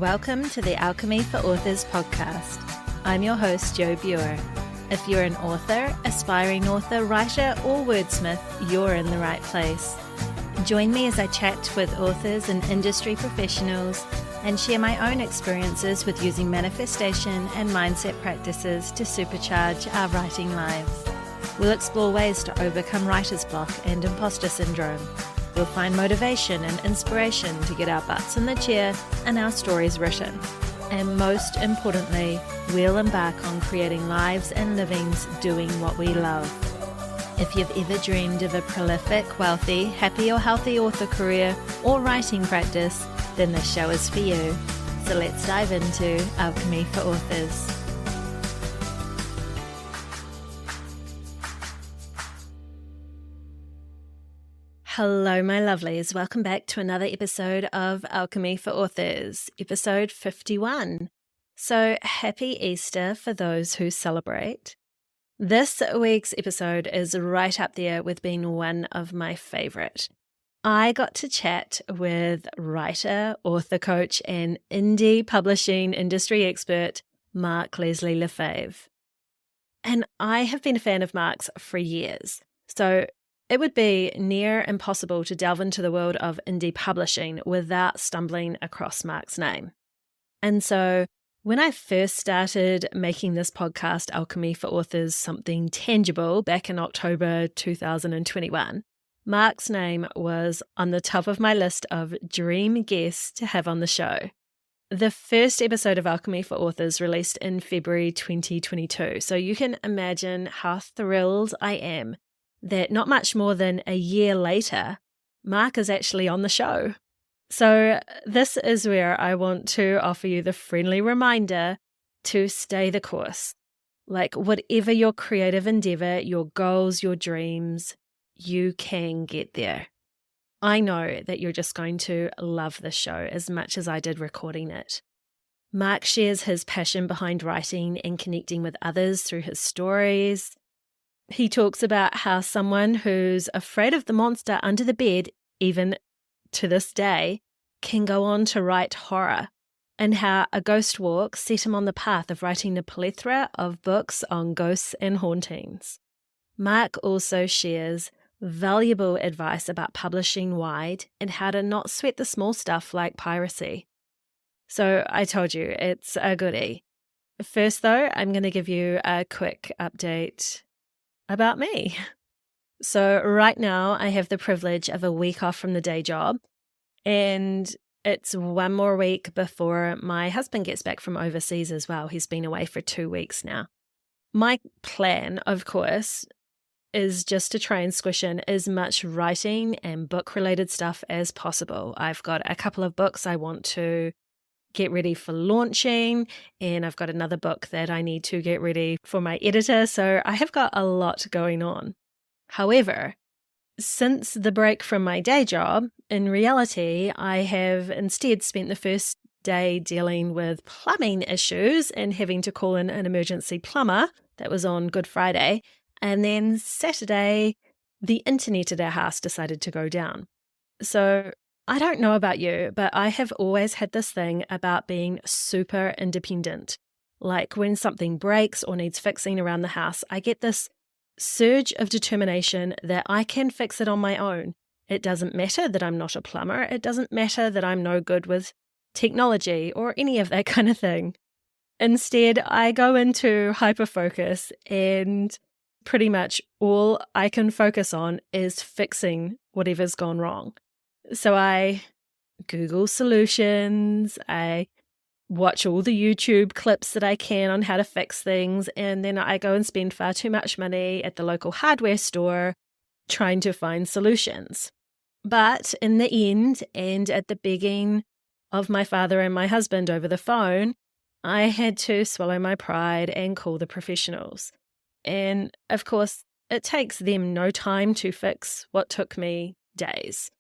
Welcome to the Alchemy for Authors podcast. I'm your host, Jo Buer. If you're an author, aspiring author, writer, or wordsmith, you're in the right place. Join me as I chat with authors and industry professionals and share my own experiences with using manifestation and mindset practices to supercharge our writing lives. We'll explore ways to overcome writer's block and imposter syndrome. We'll find motivation and inspiration to get our butts in the chair and our stories written. And most importantly, we'll embark on creating lives and livings doing what we love. If you've ever dreamed of a prolific, wealthy, happy or healthy author career or writing practice, then this show is for you. So let's dive into Alchemy for Authors. Hello, my lovelies. Welcome back to another episode of Alchemy for Authors, episode 51. So happy Easter for those who celebrate. This week's episode is right up there with being one of my favorite. I got to chat with writer, author coach, and indie publishing industry expert, Leslie Lefebvre. And I have been a fan of Mark's for years. So it would be near impossible to delve into the world of indie publishing without stumbling across Mark's name. And so when I first started making this podcast, Alchemy for Authors, something tangible back in October 2021, Mark's name was on the top of my list of dream guests to have on the show. The first episode of Alchemy for Authors released in February 2022, so you can imagine how thrilled I am that not much more than a year later, Mark is actually on the show. So this is where I want to offer you the friendly reminder to stay the course. Like whatever your creative endeavor, your goals, your dreams, you can get there. I know that you're just going to love this show as much as I did recording it. Mark shares his passion behind writing and connecting with others through his stories. He talks about how someone who's afraid of the monster under the bed, even to this day, can go on to write horror, and how a ghost walk set him on the path of writing a plethora of books on ghosts and hauntings. Mark also shares valuable advice about publishing wide and how to not sweat the small stuff like piracy. So I told you, it's a goodie. First though, I'm going to give you a quick update about me. So right now I have the privilege of a week off from the day job, and it's one more week before my husband gets back from overseas as well. He's been away for 2 weeks now. My plan, of course, is just to try and squish in as much writing and book-related stuff as possible. I've got a couple of books I want to get ready for launching, and I've got another book that I need to get ready for my editor, so I have got a lot going on. However, since the break from my day job, in reality, I have instead spent the first day dealing with plumbing issues and having to call in an emergency plumber. That was on Good Friday. And then Saturday, the internet at our house decided to go down. So I don't know about you, but I have always had this thing about being super independent. Like when something breaks or needs fixing around the house, I get this surge of determination that I can fix it on my own. It doesn't matter that I'm not a plumber. It doesn't matter that I'm no good with technology or any of that kind of thing. Instead, I go into hyperfocus, and pretty much all I can focus on is fixing whatever's gone wrong. So I Google solutions, I watch all the YouTube clips that I can on how to fix things, and then I go and spend far too much money at the local hardware store trying to find solutions. But in the end, and at the begging of my father and my husband over the phone, I had to swallow my pride and call the professionals. And of course, it takes them no time to fix what took me days.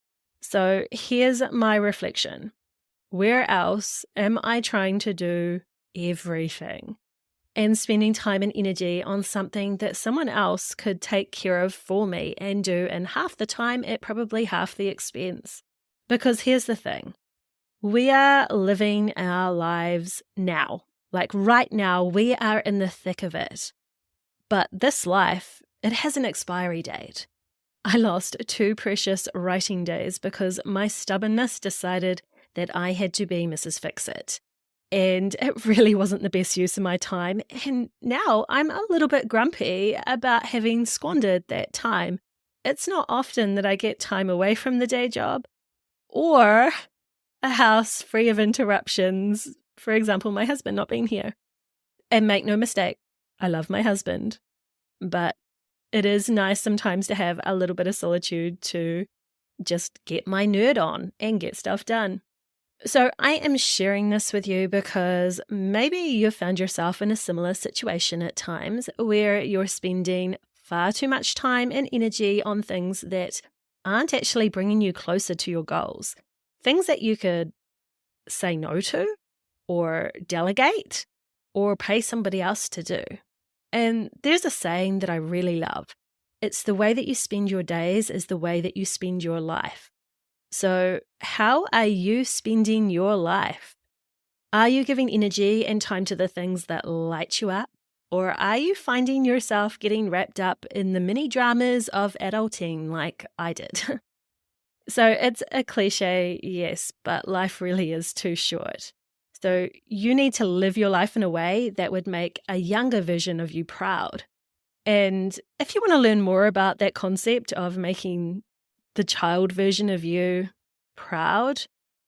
So here's my reflection. Where else am I trying to do everything and spending time and energy on something that someone else could take care of for me and do in half the time at probably half the expense? Because here's the thing. We are living our lives now. Like right now, we are in the thick of it. But this life, it has an expiry date. I lost 2 precious writing days because my stubbornness decided that I had to be Mrs. Fix-It. And it really wasn't the best use of my time. And now I'm a little bit grumpy about having squandered that time. It's not often that I get time away from the day job or a house free of interruptions. For example, my husband not being here. And make no mistake, I love my husband. But it is nice sometimes to have a little bit of solitude to just get my nerd on and get stuff done. So I am sharing this with you because maybe you've found yourself in a similar situation at times where you're spending far too much time and energy on things that aren't actually bringing you closer to your goals. Things that you could say no to or delegate or pay somebody else to do. And there's a saying that I really love. It's the way that you spend your days is the way that you spend your life. So how are you spending your life? Are you giving energy and time to the things that light you up? Or are you finding yourself getting wrapped up in the mini dramas of adulting like I did? So it's a cliche, yes, but life really is too short. So you need to live your life in a way that would make a younger version of you proud. And if you want to learn more about that concept of making the child version of you proud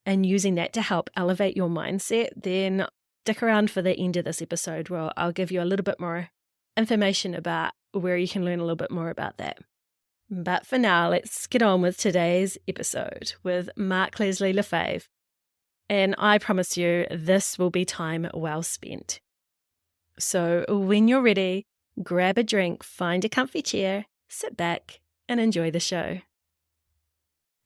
and using that to help elevate your mindset, then stick around for the end of this episode where I'll give you a little bit more information about where you can learn a little bit more about that. But for now, let's get on with today's episode with Mark Leslie Lefebvre. And I promise you, this will be time well spent. So when you're ready, grab a drink, find a comfy chair, sit back, and enjoy the show.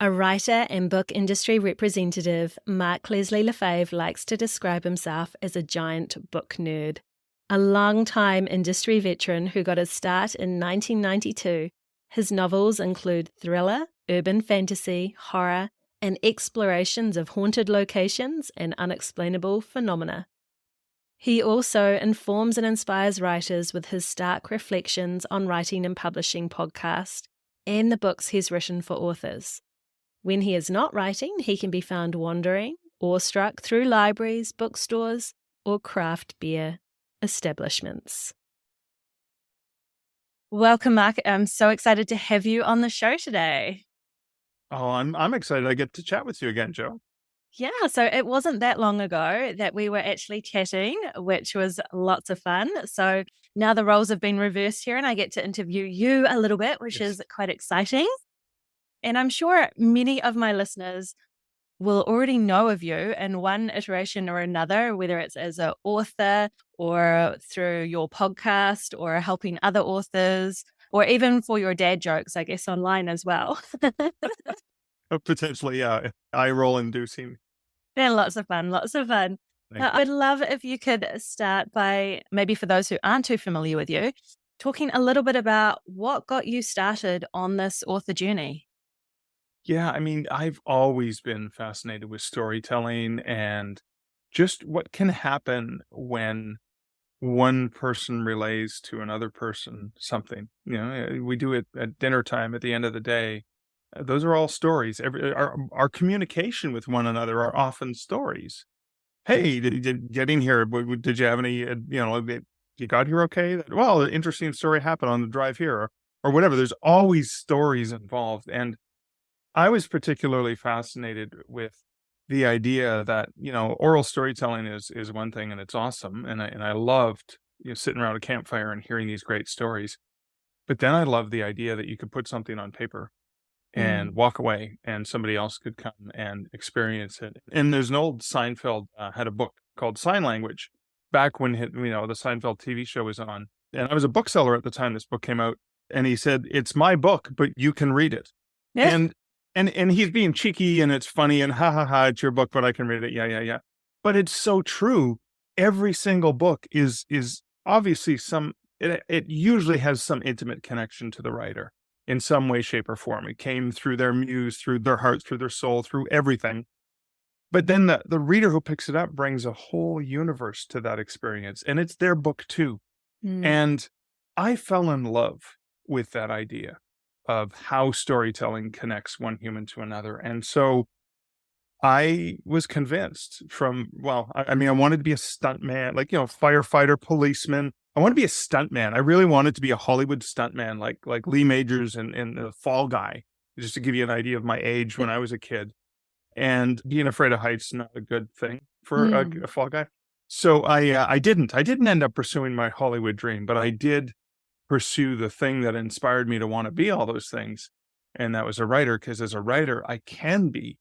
A writer and book industry representative, Mark Leslie Lefebvre likes to describe himself as a giant book nerd. A long-time industry veteran who got his start in 1992, his novels include thriller, urban fantasy, horror, and explorations of haunted locations and unexplainable phenomena. He also informs and inspires writers with his stark reflections on writing and publishing podcast and the books he's written for authors. When he is not writing, he can be found wandering, awestruck through libraries, bookstores, or craft beer establishments. Welcome, Mark. I'm so excited to have you on the show today. Oh, I'm excited I get to chat with you again, Joe. Yeah, so it wasn't that long ago that we were actually chatting, which was lots of fun. So now the roles have been reversed here and I get to interview you a little bit, which is quite exciting. And I'm sure many of my listeners will already know of you in one iteration or another, whether it's as an author or through your podcast or helping other authors, or even for your dad jokes, I guess, online as well. Potentially, yeah, eye-roll inducing. They're lots of fun, lots of fun. I would love if you could start by, maybe for those who aren't too familiar with you, talking a little bit about what got you started on this author journey. Yeah, I mean, I've always been fascinated with storytelling and just what can happen when one person relays to another person something. You know, we do it at dinner time at the end of the day. Those are all stories. Our communication with one another are often stories. Hey, did you get in here? Did you have any, you got here okay? Well, an interesting story happened on the drive here, or whatever. There's always stories involved. And I was particularly fascinated with the idea that, oral storytelling is one thing and it's awesome. And I loved, sitting around a campfire and hearing these great stories. But then I loved the idea that you could put something on paper and walk away and somebody else could come and experience it. And there's an old Seinfeld had a book called Sign Language back when, the Seinfeld TV show was on. And I was a bookseller at the time this book came out. And he said, "It's my book, but you can read it." Yeah. And he's being cheeky and it's funny and ha ha ha, it's your book, but I can read it. Yeah, yeah, yeah. But it's so true. Every single book is obviously it usually has some intimate connection to the writer in some way, shape, or form. It came through their muse, through their heart, through their soul, through everything. But then the reader who picks it up brings a whole universe to that experience, and it's their book too. Mm. And I fell in love with that idea of how storytelling connects one human to another. And so I was convinced I mean, I wanted to be a stuntman, like, firefighter, policeman. I want to be a stuntman. I really wanted to be a Hollywood stuntman, like Lee Majors and the Fall Guy, just to give you an idea of my age when I was a kid. And being afraid of heights is not a good thing for Mm. a Fall Guy. So I didn't end up pursuing my Hollywood dream, but I did pursue the thing that inspired me to want to be all those things. And that was a writer, because as a writer, I can be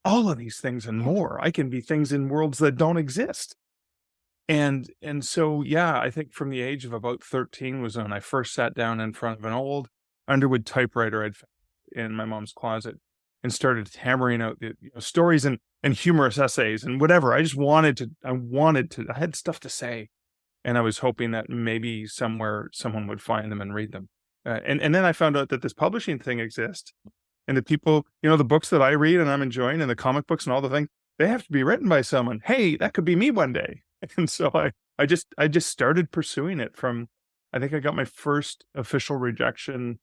all of these things and more. I can be things in worlds that don't exist. And so, yeah, I think from the age of about 13 was when I first sat down in front of an old Underwood typewriter I'd found in my mom's closet and started hammering out the stories and humorous essays and whatever. I had stuff to say. And I was hoping that maybe somewhere someone would find them and read them. And then I found out that this publishing thing exists, and the people, the books that I read and I'm enjoying, and the comic books and all the things, they have to be written by someone. Hey, that could be me one day. And so I just started pursuing it I think I got my first official rejection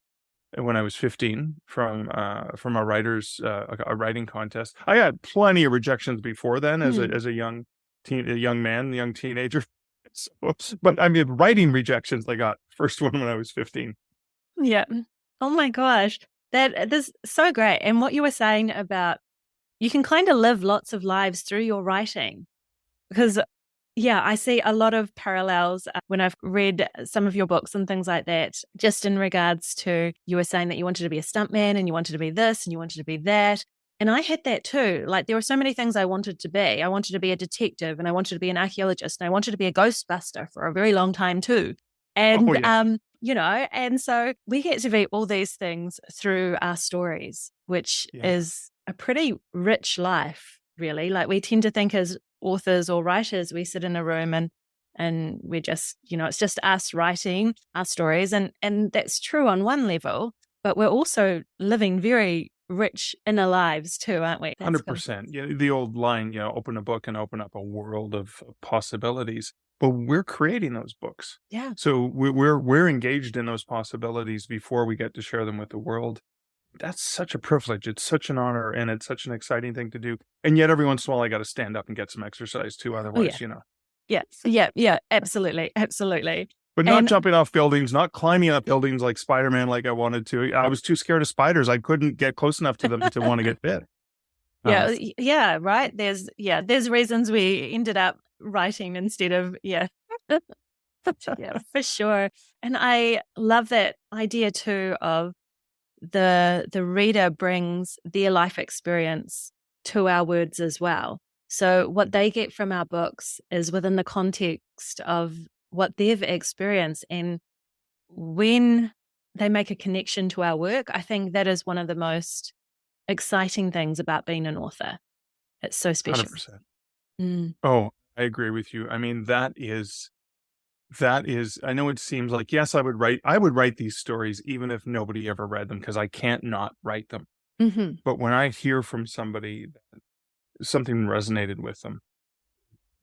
when I was 15 from a writing contest. I had plenty of rejections before then as Mm. a young teenager. So, but I mean, writing rejections, I got first one when I was 15. Yeah. Oh my gosh. That's so great. And what you were saying about you can kind of live lots of lives through your writing. Because, yeah, I see a lot of parallels when I've read some of your books and things like that, just in regards to you were saying that you wanted to be a stuntman and you wanted to be this and you wanted to be that. And I had that too. Like, there were so many things I wanted to be. I wanted to be a detective, and I wanted to be an archaeologist, and I wanted to be a ghostbuster for a very long time too. Oh And, yeah, and so we get to be all these things through our stories, which yeah, is a pretty rich life, really. Like, we tend to think as authors or writers, we sit in a room and we're just, it's just us writing our stories. And that's true on one level, but we're also living very rich inner lives too, aren't we? That's good. 100%. Yeah, the old line, open a book and open up a world of possibilities. But we're creating those books, Yeah. so we're engaged in those possibilities before we get to share them with the world. That's such a privilege. It's such an honor, and it's such an exciting thing to do. And yet, every once in a while, I got to stand up and get some exercise too. Oh, yeah. Otherwise. Yeah. Yeah. Yeah. Absolutely. Absolutely. But not And jumping off buildings, not climbing up buildings like Spider-Man like I wanted to. I was too scared of spiders. I couldn't get close enough to them to want to get bit. yeah, Um, yeah, right. There's reasons we ended up writing instead of, yeah. Yeah, for sure. And I love that idea too of the reader brings their life experience to our words as well. So what they get from our books is within the context of what they've experienced. And when they make a connection to our work, I think that is one of the most exciting things about being an author. It's so special. 100%. Mm. Oh, I agree with you. I mean, that is, I know it seems like, yes, I would write these stories even if nobody ever read them, because I can't not write them. Hmm. But when I hear from somebody that something resonated with them,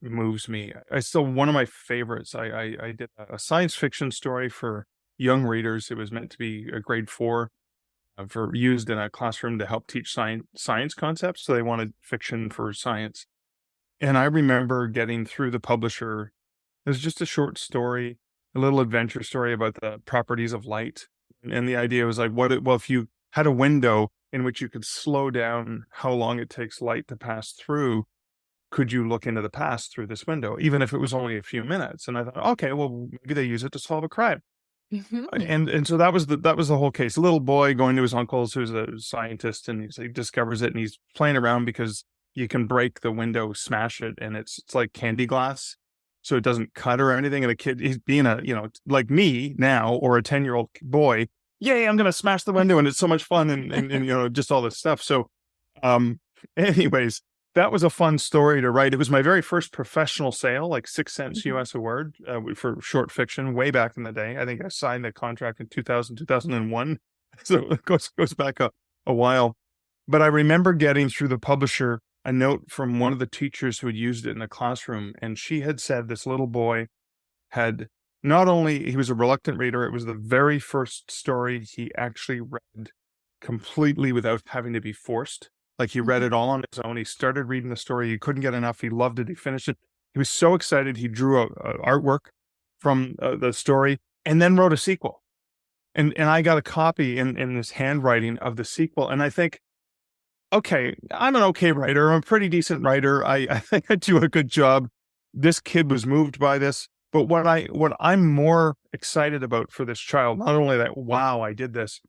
it moves me. One of my favorites. I did a science fiction story for young readers. It was meant to be a grade 4 for used in a classroom to help teach science concepts. So they wanted fiction for science. And I remember getting through the publisher. It was just a short story, a little adventure story about the properties of light. And the idea was like, if you had a window in which you could slow down how long it takes light to pass through, could you look into the past through this window, even if it was only a few minutes? And I thought, okay, well, maybe they use it to solve a crime. Hmm. And so that was the whole case. A little boy going to his uncle's, who's a scientist, and he discovers it, and he's playing around because you can break the window, smash it, and it's like candy glass, so it doesn't cut or anything. And the kid, he's being like me now, or a 10-year-old boy. Yay, I'm gonna smash the window, and it's so much fun, and just all this stuff. So, anyways, that was a fun story to write. It was my very first professional sale, like 6 cents US a word, for short fiction way back in the day. I think I signed the contract in 2001. So it goes back a while. But I remember getting through the publisher a note from one of the teachers who had used it in the classroom. And she had said this little boy had not only, he was a reluctant reader, it was the very first story he actually read completely without having to be forced. Like he read it all on his own. He started reading the story. He couldn't get enough. He loved it. He finished it. He was so excited. He drew a artwork from the story and then wrote a sequel. And I got a copy in this handwriting of the sequel. And I think, okay, I'm an okay writer. I'm a pretty decent writer. I think I do a good job. This kid was moved by this. But what I'm more excited about for this child, not only that, wow, I did this.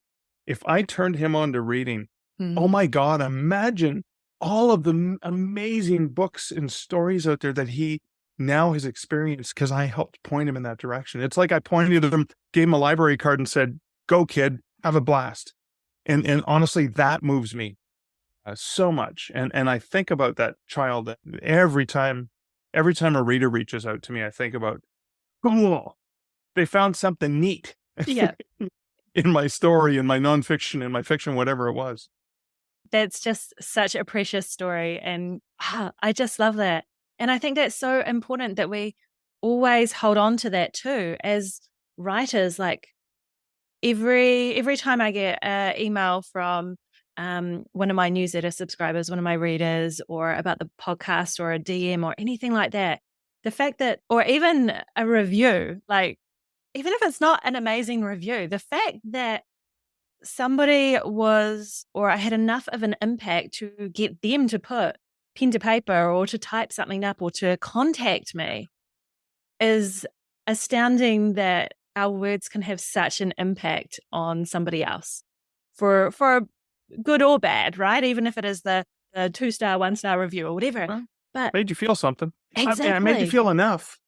If I turned him on to reading, oh my God, imagine all of the amazing books and stories out there that he now has experienced because I helped point him in that direction. It's like I pointed at him, gave him a library card and said, go kid, have a blast. And honestly, that moves me so much. And I think about that child every time a reader reaches out to me, I think about, cool, they found something neat. Yeah. In my story, in my nonfiction, in my fiction, whatever it was. That's just such a precious story. And I just love that. And I think that's so important that we always hold on to that too. As writers, like every time I get an email from one of my newsletter subscribers, one of my readers, or about the podcast or a DM or anything like that, the fact that, or even a review, like even if it's not an amazing review, the fact that somebody was, or I had enough of an impact to get them to put pen to paper or to type something up or to contact me is astounding, that our words can have such an impact on somebody else for good or bad, right? Even if it is the 2-star, 1-star review or whatever. Well, but made you feel something. exactly. I made you feel enough.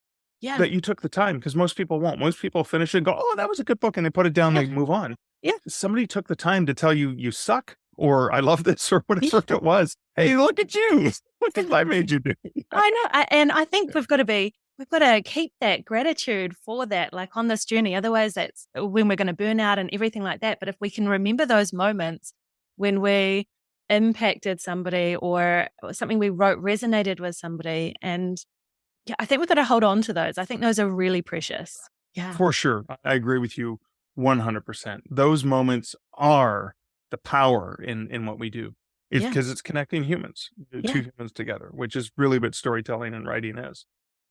Yeah. That you took the time, because most people won't. Most people finish it and go, oh, that was a good book, and they put it down, they move on. Yeah. Somebody took the time to tell you, you suck, or I love this, or whatever it was. Hey, look at you. What did I made you do? I know. And I think we've got to keep that gratitude for that, like on this journey. Otherwise, that's when we're going to burn out and everything like that. But if we can remember those moments when we impacted somebody or something we wrote resonated with somebody, and yeah, I think we've got to hold on to those. I think those are really precious. Yeah. For sure. I agree with you 100%. Those moments are the power in what we do. It's because it's connecting humans, two humans together, which is really what storytelling and writing is.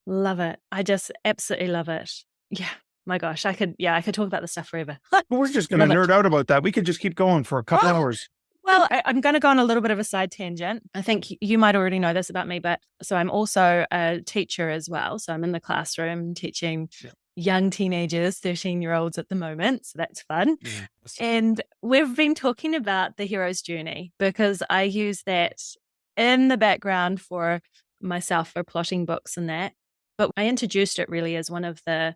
Love it. I just absolutely love it. Yeah. My gosh, I could talk about this stuff forever. We're just going to nerd out about that. We could just keep going for a couple hours. Well, I'm going to go on a little bit of a side tangent. I think you might already know this about me, but so I'm also a teacher as well. So I'm in the classroom teaching young teenagers, 13-year-olds at the moment. So that's fun. Yes. And we've been talking about the hero's journey because I use that in the background for myself for plotting books and that. But I introduced it really as one of the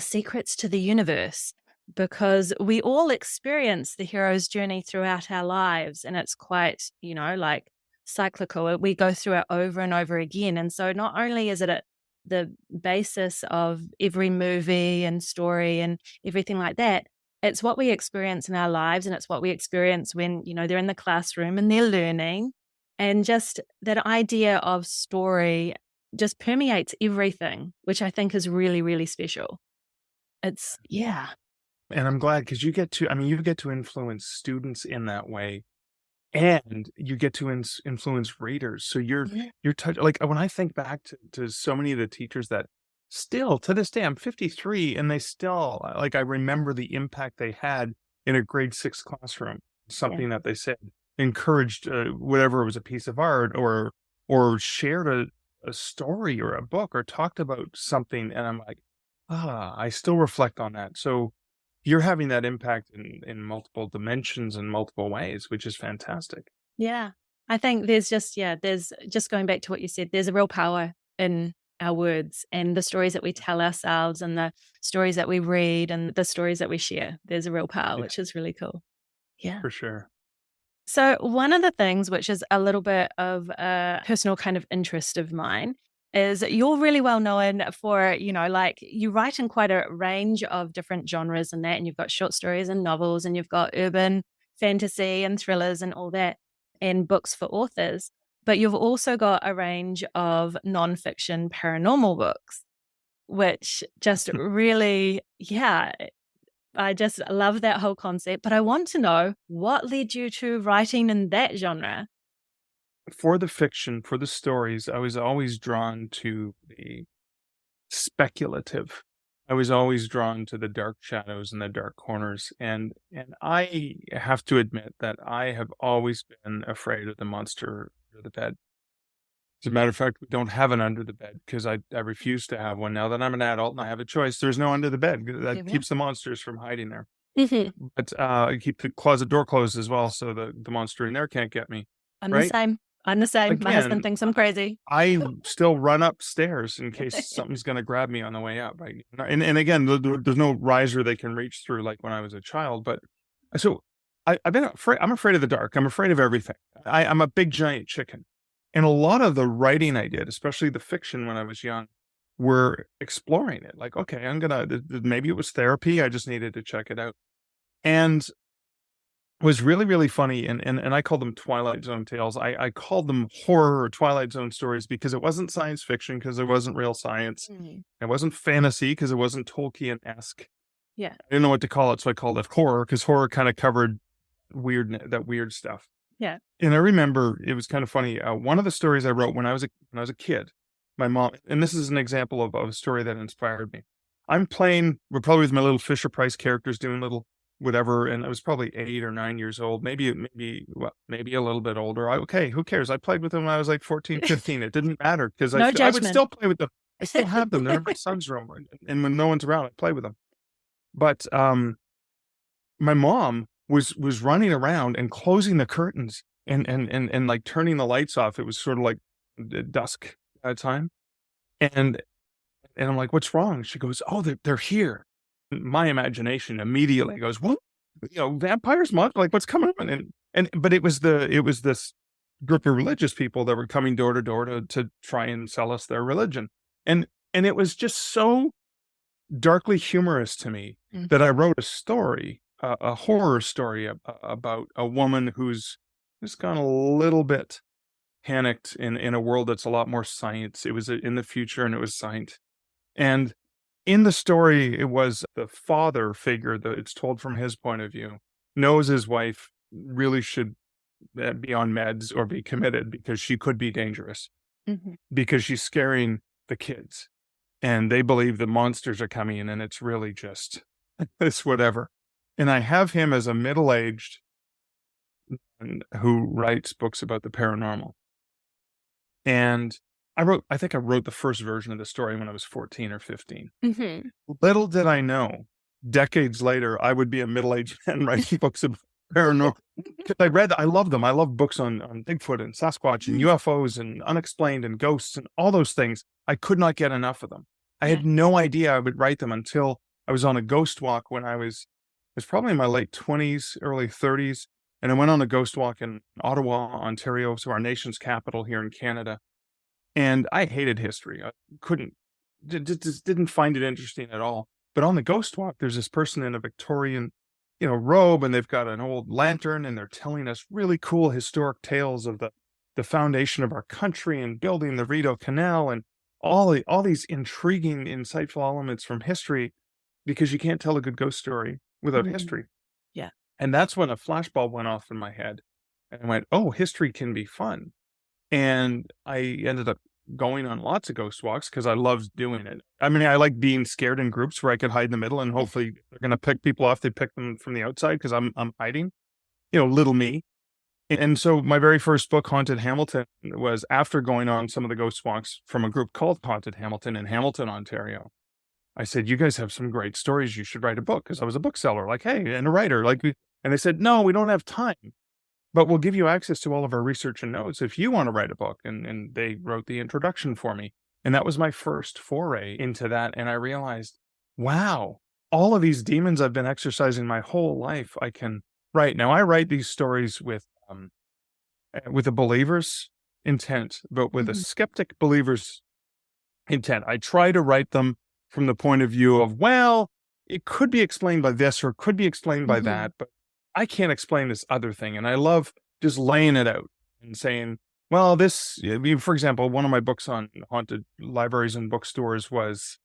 secrets to the universe, because we all experience the hero's journey throughout our lives, and it's quite, like cyclical. We go through it over and over again. And so not only is it at the basis of every movie and story and everything like that, it's what we experience in our lives, and it's what we experience when, they're in the classroom and they're learning. And just that idea of story just permeates everything, which I think is really, really special. It's, yeah. And I'm glad, because you get to influence students in that way, and you get to influence readers. So you're like, when I think back to so many of the teachers that still to this day, I'm 53, and they still, like, I remember the impact they had in a grade 6 classroom, something that they said, encouraged, whatever it was, a piece of art or shared a story or a book or talked about something. And I'm like, I still reflect on that. So you're having that impact in multiple dimensions and multiple ways, which is fantastic. Yeah. I think there's just going back to what you said, there's a real power in our words and the stories that we tell ourselves and the stories that we read and the stories that we share. There's a real power, which is really cool. Yeah. For sure. So one of the things, which is a little bit of a personal kind of interest of mine, is you're really well known for, like you write in quite a range of different genres and that, and you've got short stories and novels, and you've got urban fantasy and thrillers and all that, and books for authors. But you've also got a range of nonfiction paranormal books, which just really, yeah, I just love that whole concept. But I want to know what led you to writing in that genre? For the fiction, for the stories, I was always drawn to the speculative. I was always drawn to the dark shadows and the dark corners, and I have to admit that I have always been afraid of the monster under the bed. As a matter of fact, we don't have an under the bed because I refuse to have one. Now that I'm an adult and I have a choice, there's no under the bed. That Yeah. keeps the monsters from hiding there. Mm-hmm. But I keep the closet door closed as well, so the monster in there can't get me. I'm the Right? same. I'm the same. My husband Again, thinks I'm crazy. I still run upstairs in case something's gonna grab me on the way up, right? And again, there's no riser they can reach through like when I was a child, but so I've been afraid. I'm afraid of the dark. I'm afraid of everything. I'm a big giant chicken. And a lot of the writing I did, especially the fiction when I was young, were exploring it. Like, okay, maybe it was therapy. I just needed to check it out. And was really, really funny, and I called them Twilight Zone tales. I called them horror or Twilight Zone stories because it wasn't science fiction, because it wasn't real science. Mm. It wasn't fantasy because it wasn't Tolkien-esque. Yeah. I didn't know what to call it, so I called it horror because horror kind of covered that weird stuff. Yeah. And I remember it was kind of funny. One of the stories I wrote when I was a kid, my mom, and this is an example of a story that inspired me. We're probably with my little Fisher Price characters doing little whatever, and I was probably 8 or 9 years old, maybe a little bit older. Okay, who cares? I played with them when I was like 14, 15. It didn't matter because No I would judgment. still play with them. I still have them. They're in my son's room, and when no one's around, I play with them. But my mom was running around and closing the curtains and like turning the lights off. It was sort of like dusk at time, and I'm like, "What's wrong?" She goes, "Oh, they're here." My imagination immediately goes, "What? Vampires, monsters? Like, what's coming on?" But it was this group of religious people that were coming door to door to try and sell us their religion, and it was just so darkly humorous to me that I wrote a story, a horror story about a woman who's just gone a little bit panicked in a world that's a lot more science. It was in the future and it was science. And in the story, it was the father figure that it's told from his point of view, knows his wife really should be on meds or be committed because she could be dangerous because she's scaring the kids. And they believe the monsters are coming in, and it's really just it's whatever. And I have him as a middle-aged who writes books about the paranormal. And I think I wrote the first version of the story when I was 14 or 15. Mm-hmm. Little did I know, decades later, I would be a middle-aged man writing books about paranormal. Because I love them. I love books on Bigfoot and Sasquatch and UFOs and unexplained and ghosts and all those things. I could not get enough of them. I had no idea I would write them until I was on a ghost walk when it was probably in my late 20s, early 30s. And I went on a ghost walk in Ottawa, Ontario, so our nation's capital here in Canada. And I hated history. I just didn't find it interesting at all. But on the ghost walk, there's this person in a Victorian, robe, and they've got an old lantern, and they're telling us really cool historic tales of the foundation of our country and building the Rideau Canal and all these intriguing, insightful elements from history, because you can't tell a good ghost story without history. Yeah. And that's when a flashbulb went off in my head. And I went, oh, history can be fun. And I ended up going on lots of ghost walks because I loved doing it. I mean, I like being scared in groups where I could hide in the middle and hopefully they're going to pick people off. They pick them from the outside because I'm hiding, little me. And so my very first book, Haunted Hamilton, was after going on some of the ghost walks from a group called Haunted Hamilton in Hamilton, Ontario. I said, you guys have some great stories. You should write a book, because I was a bookseller, like, hey, and a writer. And they said, no, we don't have time, but we'll give you access to all of our research and notes if you want to write a book. And they wrote the introduction for me. And that was my first foray into that. And I realized, wow, all of these demons I've been exercising my whole life, I can write. Now, I write these stories with a believer's intent, but with a skeptic believer's intent. I try to write them from the point of view of, well, it could be explained by this or it could be explained by that, but I can't explain this other thing. And I love just laying it out and saying, Well, I mean, for example, one of my books on haunted libraries and bookstores was,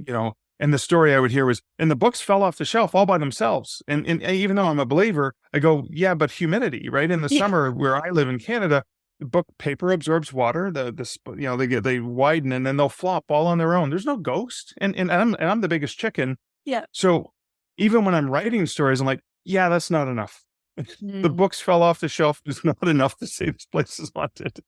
and the story I would hear was, and the books fell off the shelf all by themselves. And even though I'm a believer, I go, yeah, but humidity, right? In the Yeah. summer where I live in Canada, the book paper absorbs water. They widen and then they'll flop all on their own. There's no ghost, and I'm the biggest chicken. Yeah. So even when I'm writing stories, I'm like, yeah, that's not enough. The Mm. books fell off the shelf is not enough to say this place is haunted.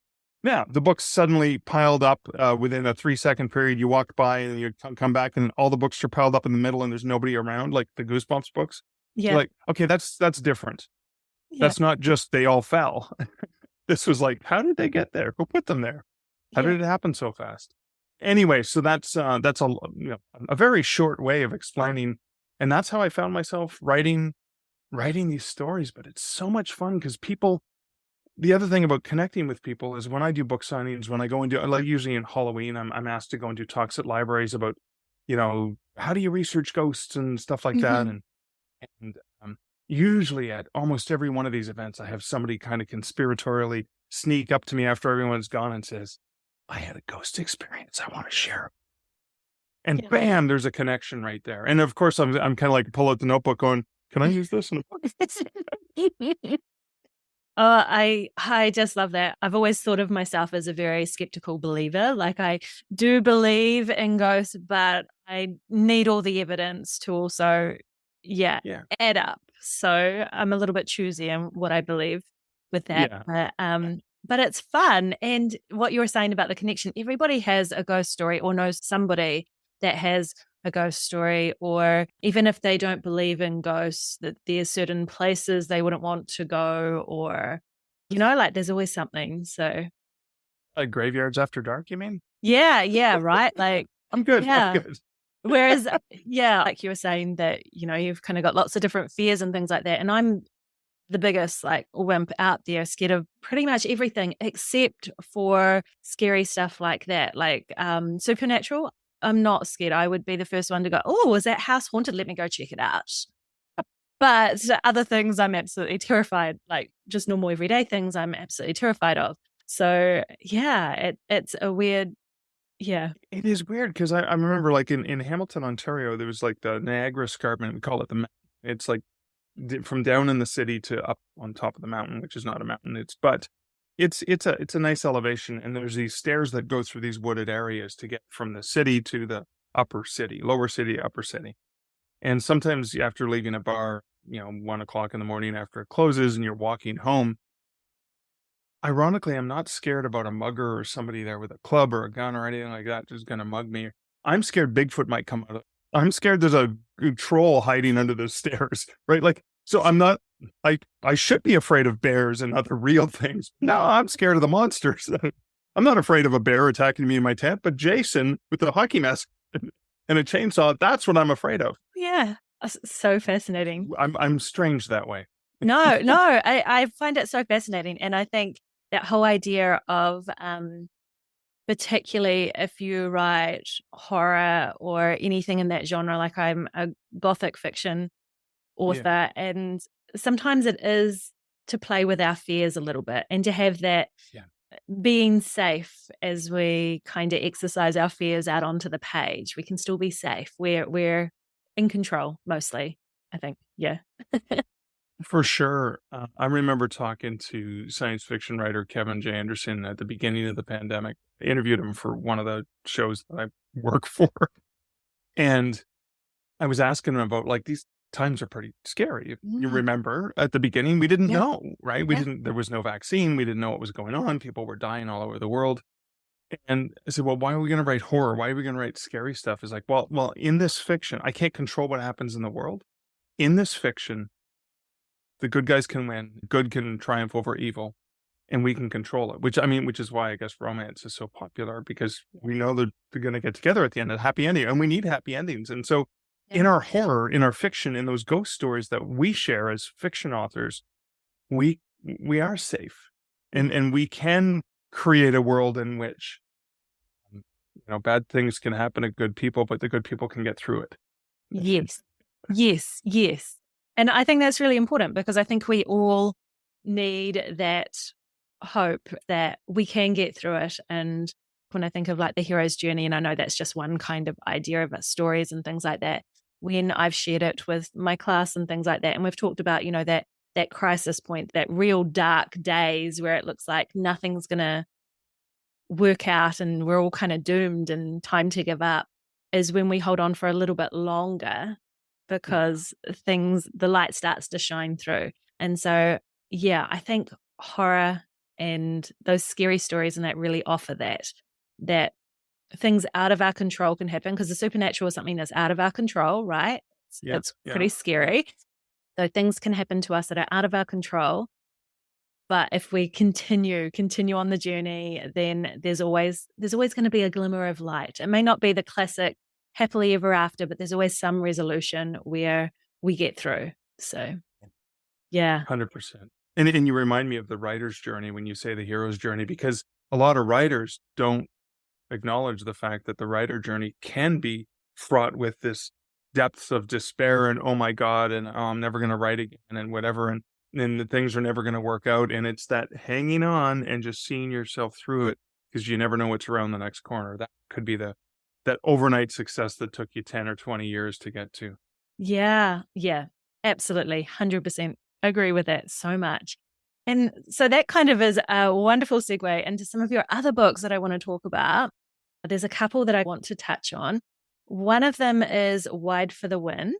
Now, the books suddenly piled up within a 3-second period. You walk by and you come back and all the books are piled up in the middle and there's nobody around, like the Goosebumps books. You're Yeah. like, okay, that's different. Yeah. That's not just they all fell. This was like, how did they get there? Who put them there? How Yeah. did it happen so fast? Anyway, so that's a very short way of explaining, and that's how I found myself writing these stories. But it's so much fun because people. The other thing about connecting with people is when I do book signings, when I go into, like usually in Halloween, I'm asked to go and do talks at libraries about, how do you research ghosts and stuff like that, Mhm. and usually at almost every one of these events, I have somebody kind of conspiratorially sneak up to me after everyone's gone and says, "I had a ghost experience. I want to share." And Yeah. bam, there's a connection right there. And of course, I'm kind of like pull out the notebook going, "Can I use this in a book?" Oh, I just love that. I've always thought of myself as a very skeptical believer. Like I do believe in ghosts, but I need all the evidence to also, yeah, Yeah, add up. So I'm a little bit choosy in what I believe with that. yeah, But it's fun. And what you were saying about the connection, everybody has a ghost story or knows somebody that has a ghost story, or even if they don't believe in ghosts, that there's certain places they wouldn't want to go, or, like there's always something. So, like graveyards after dark. You mean? yeah, right. Like, I'm good. I'm yeah. good. Whereas, yeah, like you were saying that, you've kind of got lots of different fears and things like that. And I'm the biggest like wimp out there, scared of pretty much everything except for scary stuff like that. Like supernatural, I'm not scared. I would be the first one to go, oh, is that house haunted? Let me go check it out. But other things I'm absolutely terrified, like just normal everyday things I'm absolutely terrified of. So yeah, it's a weird, yeah. It is weird because I remember like in Hamilton, Ontario, there was like the Niagara Escarpment. We call it it's like from down in the city to up on top of the mountain, which is not a mountain. It's a nice elevation, and there's these stairs that go through these wooded areas to get from the city to the upper city, lower city, upper city. And sometimes after leaving a bar, 1 o'clock in the morning after it closes, and you're walking home. Ironically, I'm not scared about a mugger or somebody there with a club or a gun or anything like that just gonna mug me. I'm scared Bigfoot might come out of I'm scared there's a troll hiding under the stairs, right? Like, so I'm not like I should be afraid of bears and other real things. No, I'm scared of the monsters. I'm not afraid of a bear attacking me in my tent, but Jason with the hockey mask and a chainsaw, that's what I'm afraid of. Yeah. So fascinating. I'm strange that way. No, I find it so fascinating. And I think that whole idea of, particularly if you write horror or anything in that genre, like I'm a gothic fiction Yeah. author, and sometimes it is to play with our fears a little bit and to have that Yeah. being safe as we kind of exercise our fears out onto the page. We can still be safe. We're in control mostly, I think. Yeah. For sure. I remember talking to science fiction writer Kevin J. Anderson at the beginning of the pandemic. I interviewed him for one of the shows that I work for. And I was asking him about like these times are pretty scary. If you Mm, remember at the beginning, we didn't yeah. know, right? Yeah. There was no vaccine. We didn't know what was going on. People were dying all over the world. And I said, well, why are we going to write horror? Why are we going to write scary stuff? It's like, well, in this fiction, I can't control what happens in the world. In this fiction, the good guys can win, good can triumph over evil, and we can control it. Which is why I guess romance is so popular because we know that they're going to get together at the end, a happy ending, and we need happy endings. And so, Yeah. in our horror, in our fiction, in those ghost stories that we share as fiction authors, we we are safe, and we can create a world in which bad things can happen to good people, but the good people can get through it. Yes. Yes. Yes. And I think that's really important because I think we all need that hope that we can get through it. And when I think of like the hero's journey, and I know that's just one kind of idea of it, stories and things like that, when I've shared it with my class and things like that, and we've talked about, that crisis point, that real dark days where it looks like nothing's going to work out and we're all kind of doomed and time to give up, is when we hold on for a little bit longer, because the light starts to shine through. And so, yeah, I think horror and those scary stories and that really offer that things out of our control can happen, because the supernatural is something that's out of our control, right? It's pretty scary. So things can happen to us that are out of our control. But if we continue on the journey, then there's always going to be a glimmer of light. It may not be the classic happily ever after, but there's always some resolution where we get through. So, yeah. 100%. And you remind me of the writer's journey when you say the hero's journey, because a lot of writers don't acknowledge the fact that the writer journey can be fraught with this depths of despair and, oh my God, and I'm never going to write again and whatever. And the things are never going to work out. And it's that hanging on and just seeing yourself through it, because you never know what's around the next corner. That could be that overnight success that took you 10 or 20 years to get to. Yeah, absolutely. 100% agree with that so much. And so that kind of is a wonderful segue into some of your other books that I want to talk about. There's a couple that I want to touch on. One of them is Wide for the Win,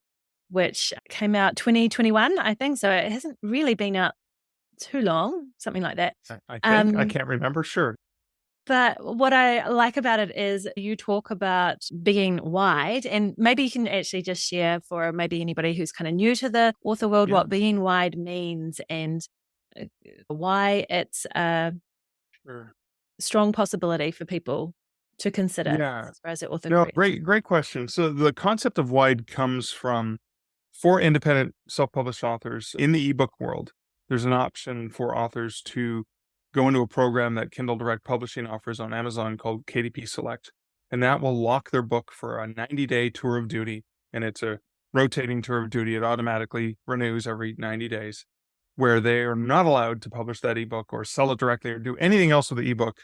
which came out 2021, I think. So it hasn't really been out too long, something like that. I think. I can't remember. Sure. But what I like about it is you talk about being wide, and maybe you can actually just share for maybe anybody who's kind of new to the author world what being wide means and why it's a strong possibility for people to consider as far as their author career. Great question. So the concept of wide comes from 4 independent self-published authors in the ebook world. There's an option for authors to go into a program that Kindle Direct Publishing offers on Amazon called KDP Select, and that will lock their book for a 90-day tour of duty. And it's a rotating tour of duty. It automatically renews every 90 days, where they are not allowed to publish that ebook or sell it directly or do anything else with the ebook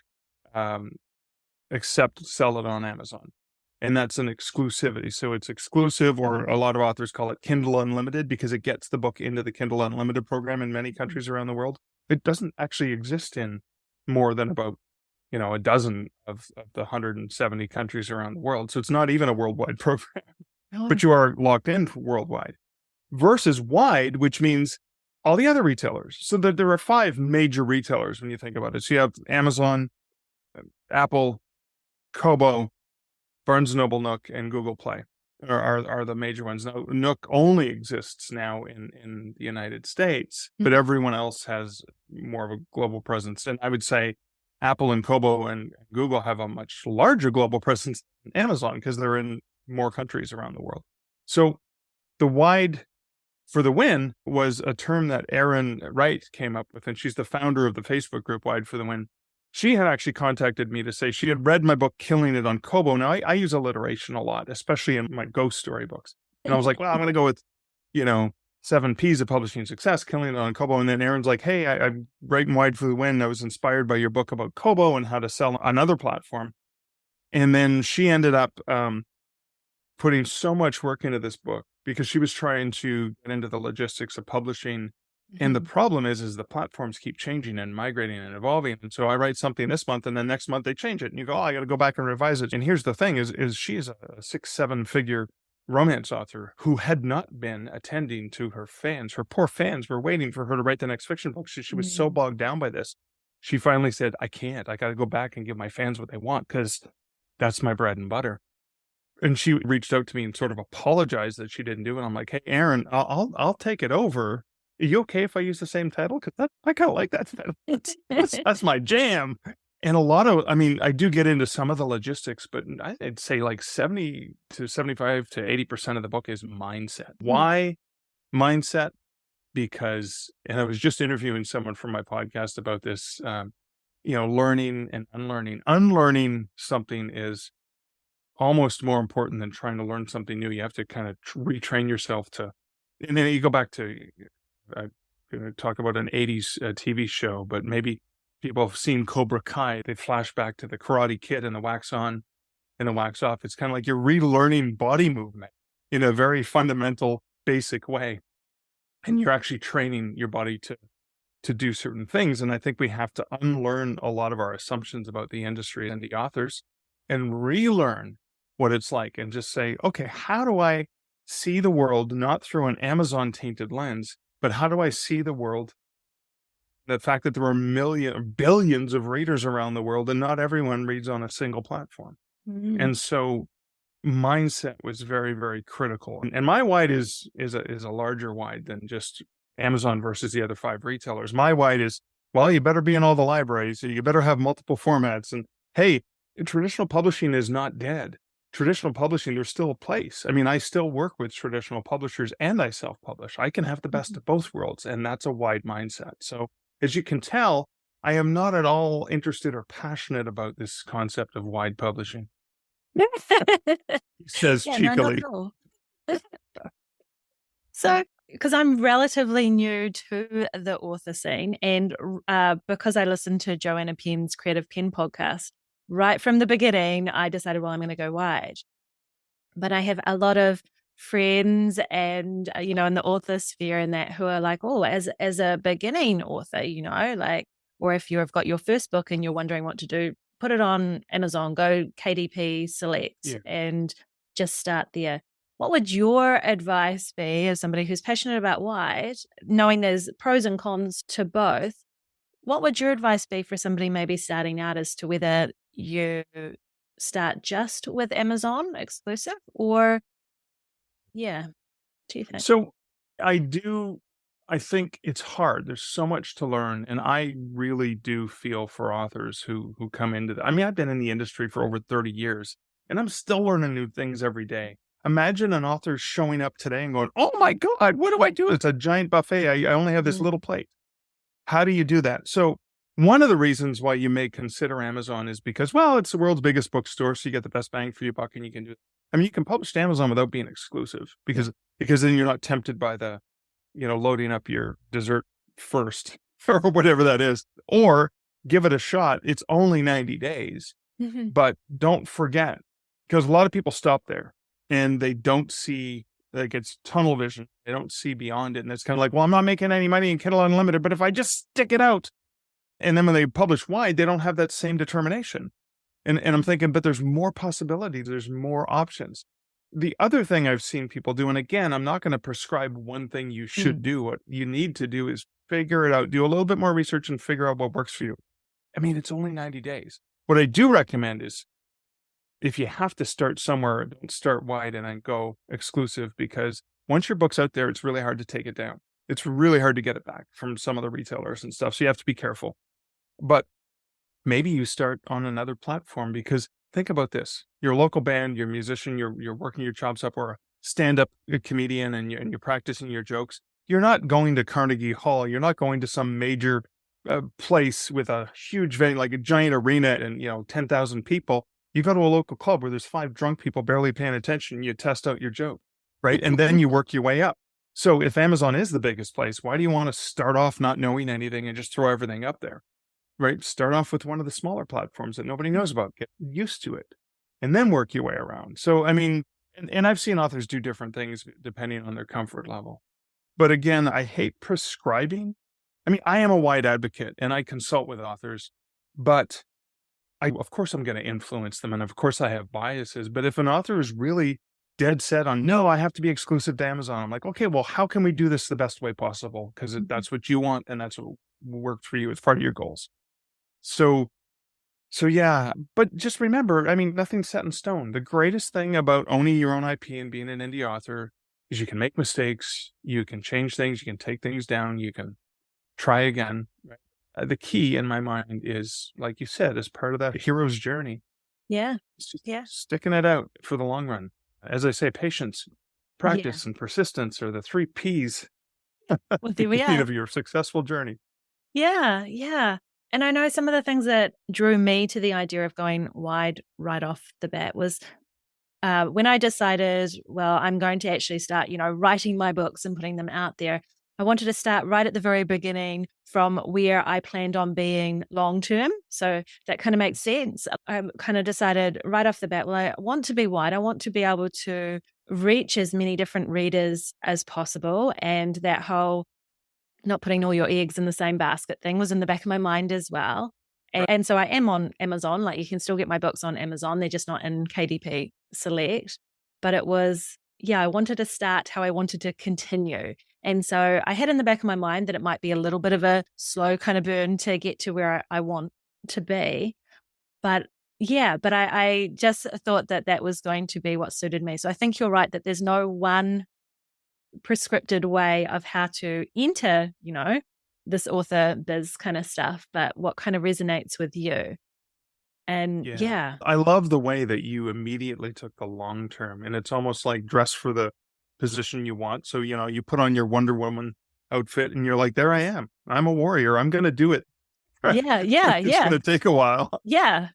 except sell it on Amazon. And that's an exclusivity. So it's exclusive, or a lot of authors call it Kindle Unlimited, because it gets the book into the Kindle Unlimited program in many countries around the world. It doesn't actually exist in more than about, a dozen of the 170 countries around the world. So it's not even a worldwide program, but you are locked in worldwide. Versus wide, which means all the other retailers. So there are 5 major retailers when you think about it. So you have Amazon, Apple, Kobo, Barnes & Noble, Nook, and Google Play are the major ones. Now, Nook only exists now in the United States, but everyone else has more of a global presence. And I would say Apple and Kobo and Google have a much larger global presence than Amazon, because they're in more countries around the world. So the wide for the win was a term that Erin Wright came up with, and she's the founder of the Facebook group Wide for the Win. She had actually contacted me to say she had read my book, Killing It, on Kobo. Now, I use alliteration a lot, especially in my ghost story books. And I was like, well, I'm going to go with, 7 P's of publishing success, Killing It on Kobo. And then Erin's like, hey, I'm writing Wide for the Win. I was inspired by your book about Kobo and how to sell on another platform. And then she ended up putting so much work into this book because she was trying to get into the logistics of publishing. And the problem is the platforms keep changing and migrating and evolving. And so I write something this month, and then next month they change it. And you go, I got to go back and revise it. And here's the thing is she is a 6-7 figure romance author who had not been attending to her fans. Her poor fans were waiting for her to write the next fiction book. She was so bogged down by this. She finally said, I can't. I got to go back and give my fans what they want, because that's my bread and butter. And she reached out to me and sort of apologized that she didn't do it. I'm like, hey, Erin, I'll take it over. Are you okay if I use the same title? Because I kind of like that title. That's my jam. And I do get into some of the logistics, but I'd say like 70 to 75 to 80% of the book is mindset. Why mindset? Because, and I was just interviewing someone from my podcast about this, learning and unlearning. Unlearning something is almost more important than trying to learn something new. You have to kind of retrain yourself to, and then you go back to, I'm going to talk about an 80s TV show, but maybe people have seen Cobra Kai, they flash back to the Karate Kid and the wax on and the wax off. It's kind of like you're relearning body movement in a very fundamental, basic way. And you're actually training your body to do certain things. And I think we have to unlearn a lot of our assumptions about the industry and the authors and relearn what it's like and just say, okay, how do I see the world not through an Amazon tainted lens, but how do I see the world? The fact that there are billions of readers around the world and not everyone reads on a single platform. And so mindset was very, very critical. And my wide is a larger wide than just Amazon versus the other 5 retailers. My wide is, well, you better be in all the libraries. You better have multiple formats. And hey, traditional publishing is not dead. Traditional publishing, there's still a place. I mean, I still work with traditional publishers and I self-publish. I can have the best of both worlds. And that's a wide mindset. So as you can tell, I am not at all interested or passionate about this concept of wide publishing. He says cheekily. No, not at all. So, because I'm relatively new to the author scene, and because I listened to Joanna Penn's Creative Pen podcast, right from the beginning, I decided, well, I'm going to go wide. But I have a lot of friends and, in the author sphere and that who are like, oh, as a beginning author, like, or if you've got your first book and you're wondering what to do, put it on Amazon, go KDP Select and just start there. What would your advice be as somebody who's passionate about wide, knowing there's pros and cons to both? What would your advice be for somebody maybe starting out as to whether you start just with Amazon exclusive or, do you think? So I think it's hard. There's so much to learn. And I really do feel for authors who come into I mean, I've been in the industry for over 30 years and I'm still learning new things every day. Imagine an author showing up today and going, oh my God, what do I do? It's a giant buffet. I only have this little plate. How do you do that? So one of the reasons why you may consider Amazon is because, well, it's the world's biggest bookstore. So you get the best bang for your buck and you can do it. I mean, you can publish to Amazon without being exclusive because then you're not tempted by the, loading up your dessert first or whatever that is, or give it a shot. It's only 90 days, but don't forget, because a lot of people stop there and they don't see, like, it's tunnel vision. They don't see beyond it. And it's kind of like, well, I'm not making any money in Kindle Unlimited, but if I just stick it out, and then when they publish wide, they don't have that same determination. And I'm thinking, but there's more possibilities. There's more options. The other thing I've seen people do, and again, I'm not going to prescribe one thing you should do. What you need to do is figure it out, do a little bit more research and figure out what works for you. I mean, it's only 90 days. What I do recommend is if you have to start somewhere, don't start wide and then go exclusive, because once your book's out there, it's really hard to take it down. It's really hard to get it back from some of the retailers and stuff. So you have to be careful. But maybe you start on another platform, because think about this. You're a local band, you're a musician, you're working your chops up, or a stand-up comedian, and you're practicing your jokes. You're not going to Carnegie Hall. You're not going to some major place with a huge venue, like a giant arena and, 10,000 people. You go to a local club where there's 5 drunk people barely paying attention. You test out your joke, right? And then you work your way up. So if Amazon is the biggest place, why do you want to start off not knowing anything and just throw everything up there? Right? Start off with one of the smaller platforms that nobody knows about. Get used to it and then work your way around. So, I mean, and I've seen authors do different things depending on their comfort level. But again, I hate prescribing. I mean, I am a wide advocate and I consult with authors, but of course I'm going to influence them. And of course I have biases. But if an author is really dead set on, no, I have to be exclusive to Amazon, I'm like, okay, well, how can we do this the best way possible? Because that's what you want. And that's what worked for you. It's part of your goals. So yeah, but just remember, I mean, nothing's set in stone. The greatest thing about owning your own IP and being an indie author is you can make mistakes, you can change things, you can take things down, you can try again. The key in my mind is, like you said, as part of that hero's journey. Yeah. It's just sticking it out for the long run. As I say, patience, practice, and persistence are the 3 Ps Well, there we are. of your successful journey. Yeah, yeah. And I know some of the things that drew me to the idea of going wide right off the bat was when I decided, well, I'm going to actually start, writing my books and putting them out there. I wanted to start right at the very beginning from where I planned on being long term. So that kind of makes sense. I kind of decided right off the bat, well, I want to be wide. I want to be able to reach as many different readers as possible. And that whole not putting all your eggs in the same basket thing was in the back of my mind as well. And so I am on Amazon. Like, you can still get my books on Amazon. They're just not in KDP Select. But it was, I wanted to start how I wanted to continue. And so I had in the back of my mind that it might be a little bit of a slow kind of burn to get to where I want to be. But I just thought that that was going to be what suited me. So I think you're right that there's no one prescripted way of how to enter, this author biz kind of stuff, but what kind of resonates with you. And yeah. I love the way that you immediately took the long term, and it's almost like dress for the position you want. So, you put on your Wonder Woman outfit and you're like, there I am. I'm a warrior. I'm going to do it. It's going to take a while. Yeah.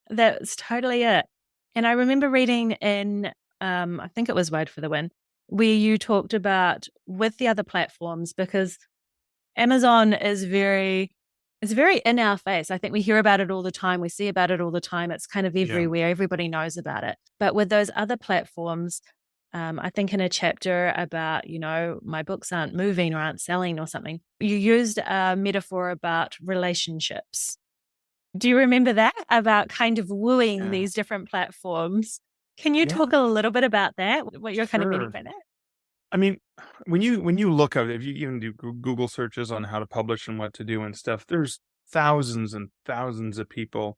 That's totally it. And I remember reading in, I think it was Word for the Win, where you talked about with the other platforms, because Amazon is it's very in our face. I think we hear about it all the time. We see about it all the time. It's kind of everywhere. Everybody knows about it. But with those other platforms, I think in a chapter about, my books aren't moving or aren't selling or something, you used a metaphor about relationships. Do you remember that? About kind of wooing these different platforms? Can you talk a little bit about that? What you're kind of meaning by that? I mean, when you look at it, if you even do Google searches on how to publish and what to do and stuff, there's thousands and thousands of people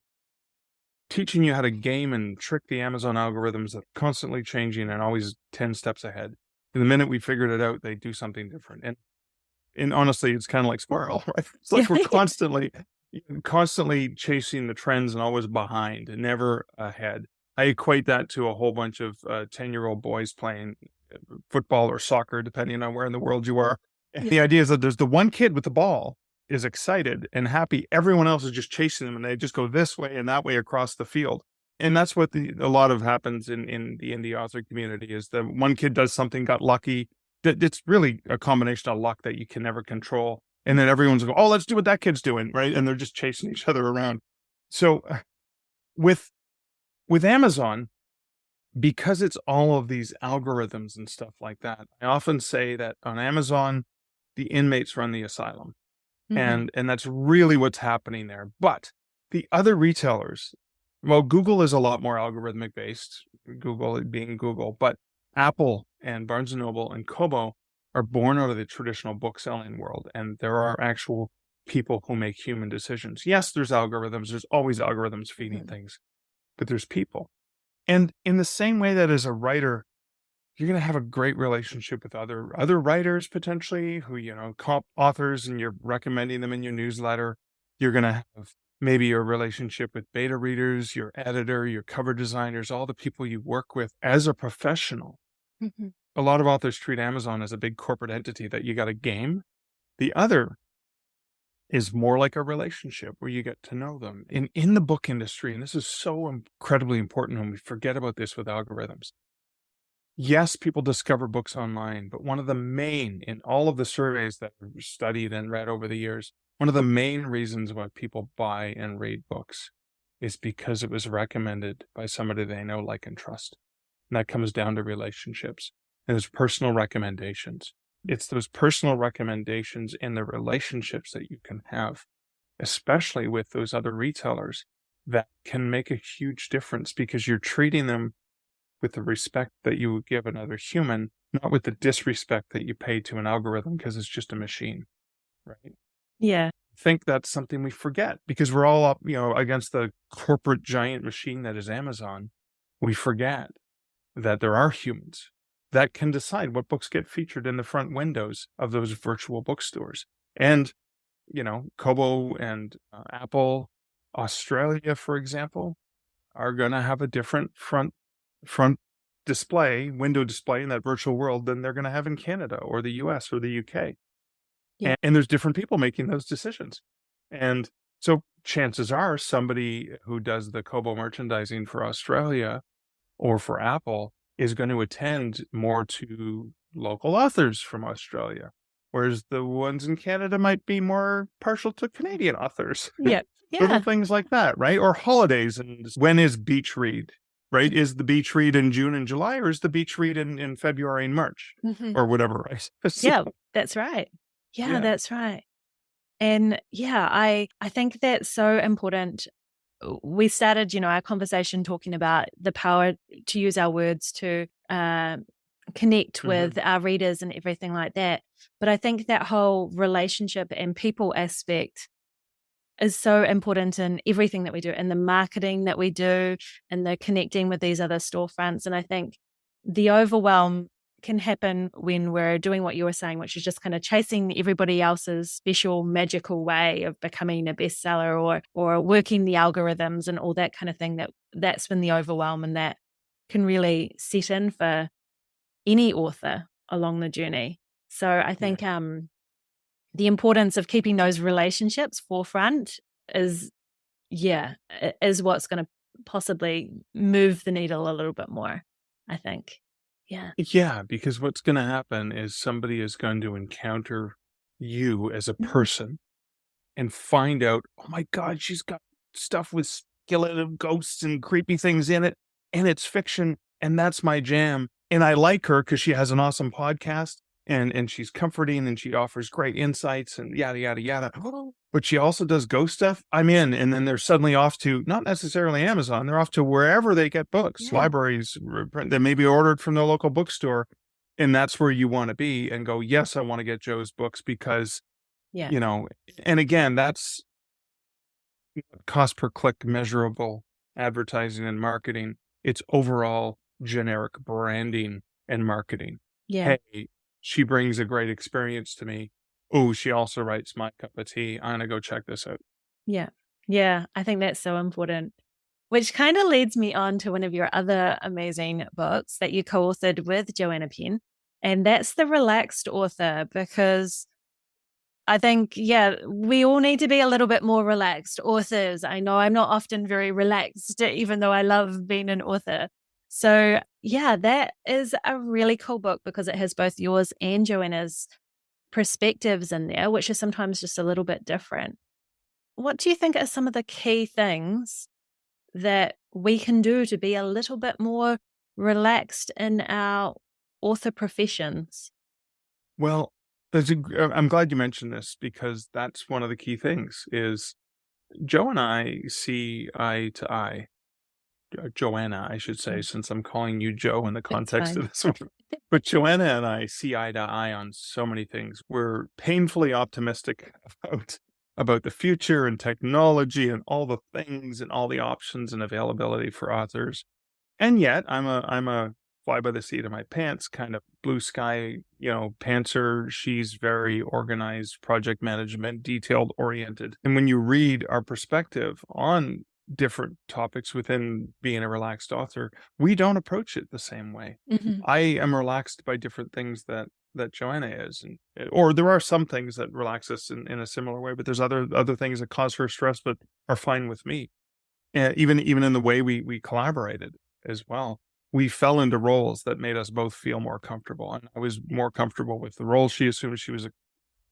teaching you how to game and trick the Amazon algorithms that are constantly changing and always 10 steps ahead. And the minute we figured it out, they do something different. And honestly, it's kind of like squirrel, right? It's like we're constantly chasing the trends and always behind and never ahead. I equate that to a whole bunch of 10-year-old boys playing football or soccer, depending on where in the world you are. And the idea is that there's the one kid with the ball is excited and happy. Everyone else is just chasing them, and they just go this way and that way across the field. And that's what a lot of happens in the indie author community is the one kid does something, got lucky. It's really a combination of luck that you can never control. And then everyone's going, oh, let's do what that kid's doing, right? And they're just chasing each other around. So with Amazon, because it's all of these algorithms and stuff like that, I often say that on Amazon, the inmates run the asylum. And that's really what's happening there. But the other retailers, well, Google is a lot more algorithmic based, Google being Google, but Apple and Barnes & Noble and Kobo are born out of the traditional book selling world. And there are actual people who make human decisions. Yes, there's algorithms. There's always algorithms feeding things, but there's people. And in the same way that as a writer, you're going to have a great relationship with other writers potentially who, authors, and you're recommending them in your newsletter. You're going to have maybe a relationship with beta readers, your editor, your cover designers, all the people you work with as a professional. A lot of authors treat Amazon as a big corporate entity that you got to game. The other is more like a relationship where you get to know them. In the book industry, and this is so incredibly important when we forget about this with algorithms. Yes, people discover books online, but one of the main, in all of the surveys that I've studied and read over the years, one of the main reasons why people buy and read books is because it was recommended by somebody they know, like, and trust. And that comes down to relationships. And there's personal recommendations. It's those personal recommendations and the relationships that you can have, especially with those other retailers, that can make a huge difference because you're treating them with the respect that you would give another human, not with the disrespect that you pay to an algorithm because it's just a machine, right? Yeah. I think that's something we forget because we're all up, against the corporate giant machine that is Amazon. We forget that there are humans that can decide what books get featured in the front windows of those virtual bookstores. And, Kobo and Apple, Australia, for example, are going to have a different front window display in that virtual world than they're going to have in Canada or the US or the UK. Yeah. And there's different people making those decisions. And so chances are somebody who does the Kobo merchandising for Australia or for Apple is going to attend more to local authors from Australia. whereas the ones in Canada might be more partial to Canadian authors. Yeah. Little Yeah. things like that, right? Or holidays. And when is beach read, right? Is the beach read in June and July, or is the beach read in February and March Mhm. or whatever, right? So, Yeah, that's right. Yeah, yeah. that's right. And yeah, I think that's so important. We started, our conversation talking about the power to use our words to connect Mhm. with our readers and everything like that. But I think that whole relationship and people aspect is so important in everything that we do, in the marketing that we do, and the connecting with these other storefronts. And I think the overwhelm can happen when we're doing what you were saying, which is just kind of chasing everybody else's special magical way of becoming a bestseller or working the algorithms and all that kind of thing. That's when the overwhelm and that can really set in for any author along the journey. So I Yeah. think the importance of keeping those relationships forefront is what's going to possibly move the needle a little bit more, I think. Yeah. Yeah, because what's going to happen is somebody is going to encounter you as a Mhm. person and find out, oh my God, she's got stuff with skeleton ghosts and creepy things in it, and it's fiction, and that's my jam. And I like her because she has an awesome podcast, and she's comforting, and she offers great insights, and yada yada yada. But she also does ghost stuff. I'm in, and then they're suddenly off to not necessarily Amazon. They're off to wherever they get books, Yeah. libraries that may be ordered from their local bookstore, and that's where you want to be. And go, yes, I want to get Joe's books because Yeah. you know. And again, that's cost per click measurable advertising and marketing. It's overall generic branding and marketing. Yeah. Hey, she brings a great experience to me. Oh, she also writes my cup of tea. I'm gonna go check this out. Yeah. Yeah. I think that's so important. Which kind of leads me on to one of your other amazing books that you co-authored with Joanna Penn. And that's The Relaxed Author, because I think, we all need to be a little bit more relaxed authors. I know I'm not often very relaxed, even though I love being an author. So, that is a really cool book because it has both yours and Joanna's perspectives in there, which is sometimes just a little bit different. What do you think are some of the key things that we can do to be a little bit more relaxed in our author professions? Well, I'm glad you mentioned this because that's one of the key things is Joe and I see eye to eye. Joanna, I should say, Mm, since I'm calling you Joe in the that's context fine. of this one. But Joanna and I see eye to eye on so many things. We're painfully optimistic about the future and technology and all the things and all the options and availability for authors. And yet I'm a fly by the seat of my pants kind of blue sky, pantser. She's very organized, project management, detailed oriented. And when you read our perspective on different topics within being a relaxed author, we don't approach it the same way. Mhm. I am relaxed by different things that Joanna is, and or there are some things that relax us in a similar way, but there's other things that cause her stress, but are fine with me. Even in the way we collaborated as well. We fell into roles that made us both feel more comfortable, and I was more comfortable with the role she assumed she was a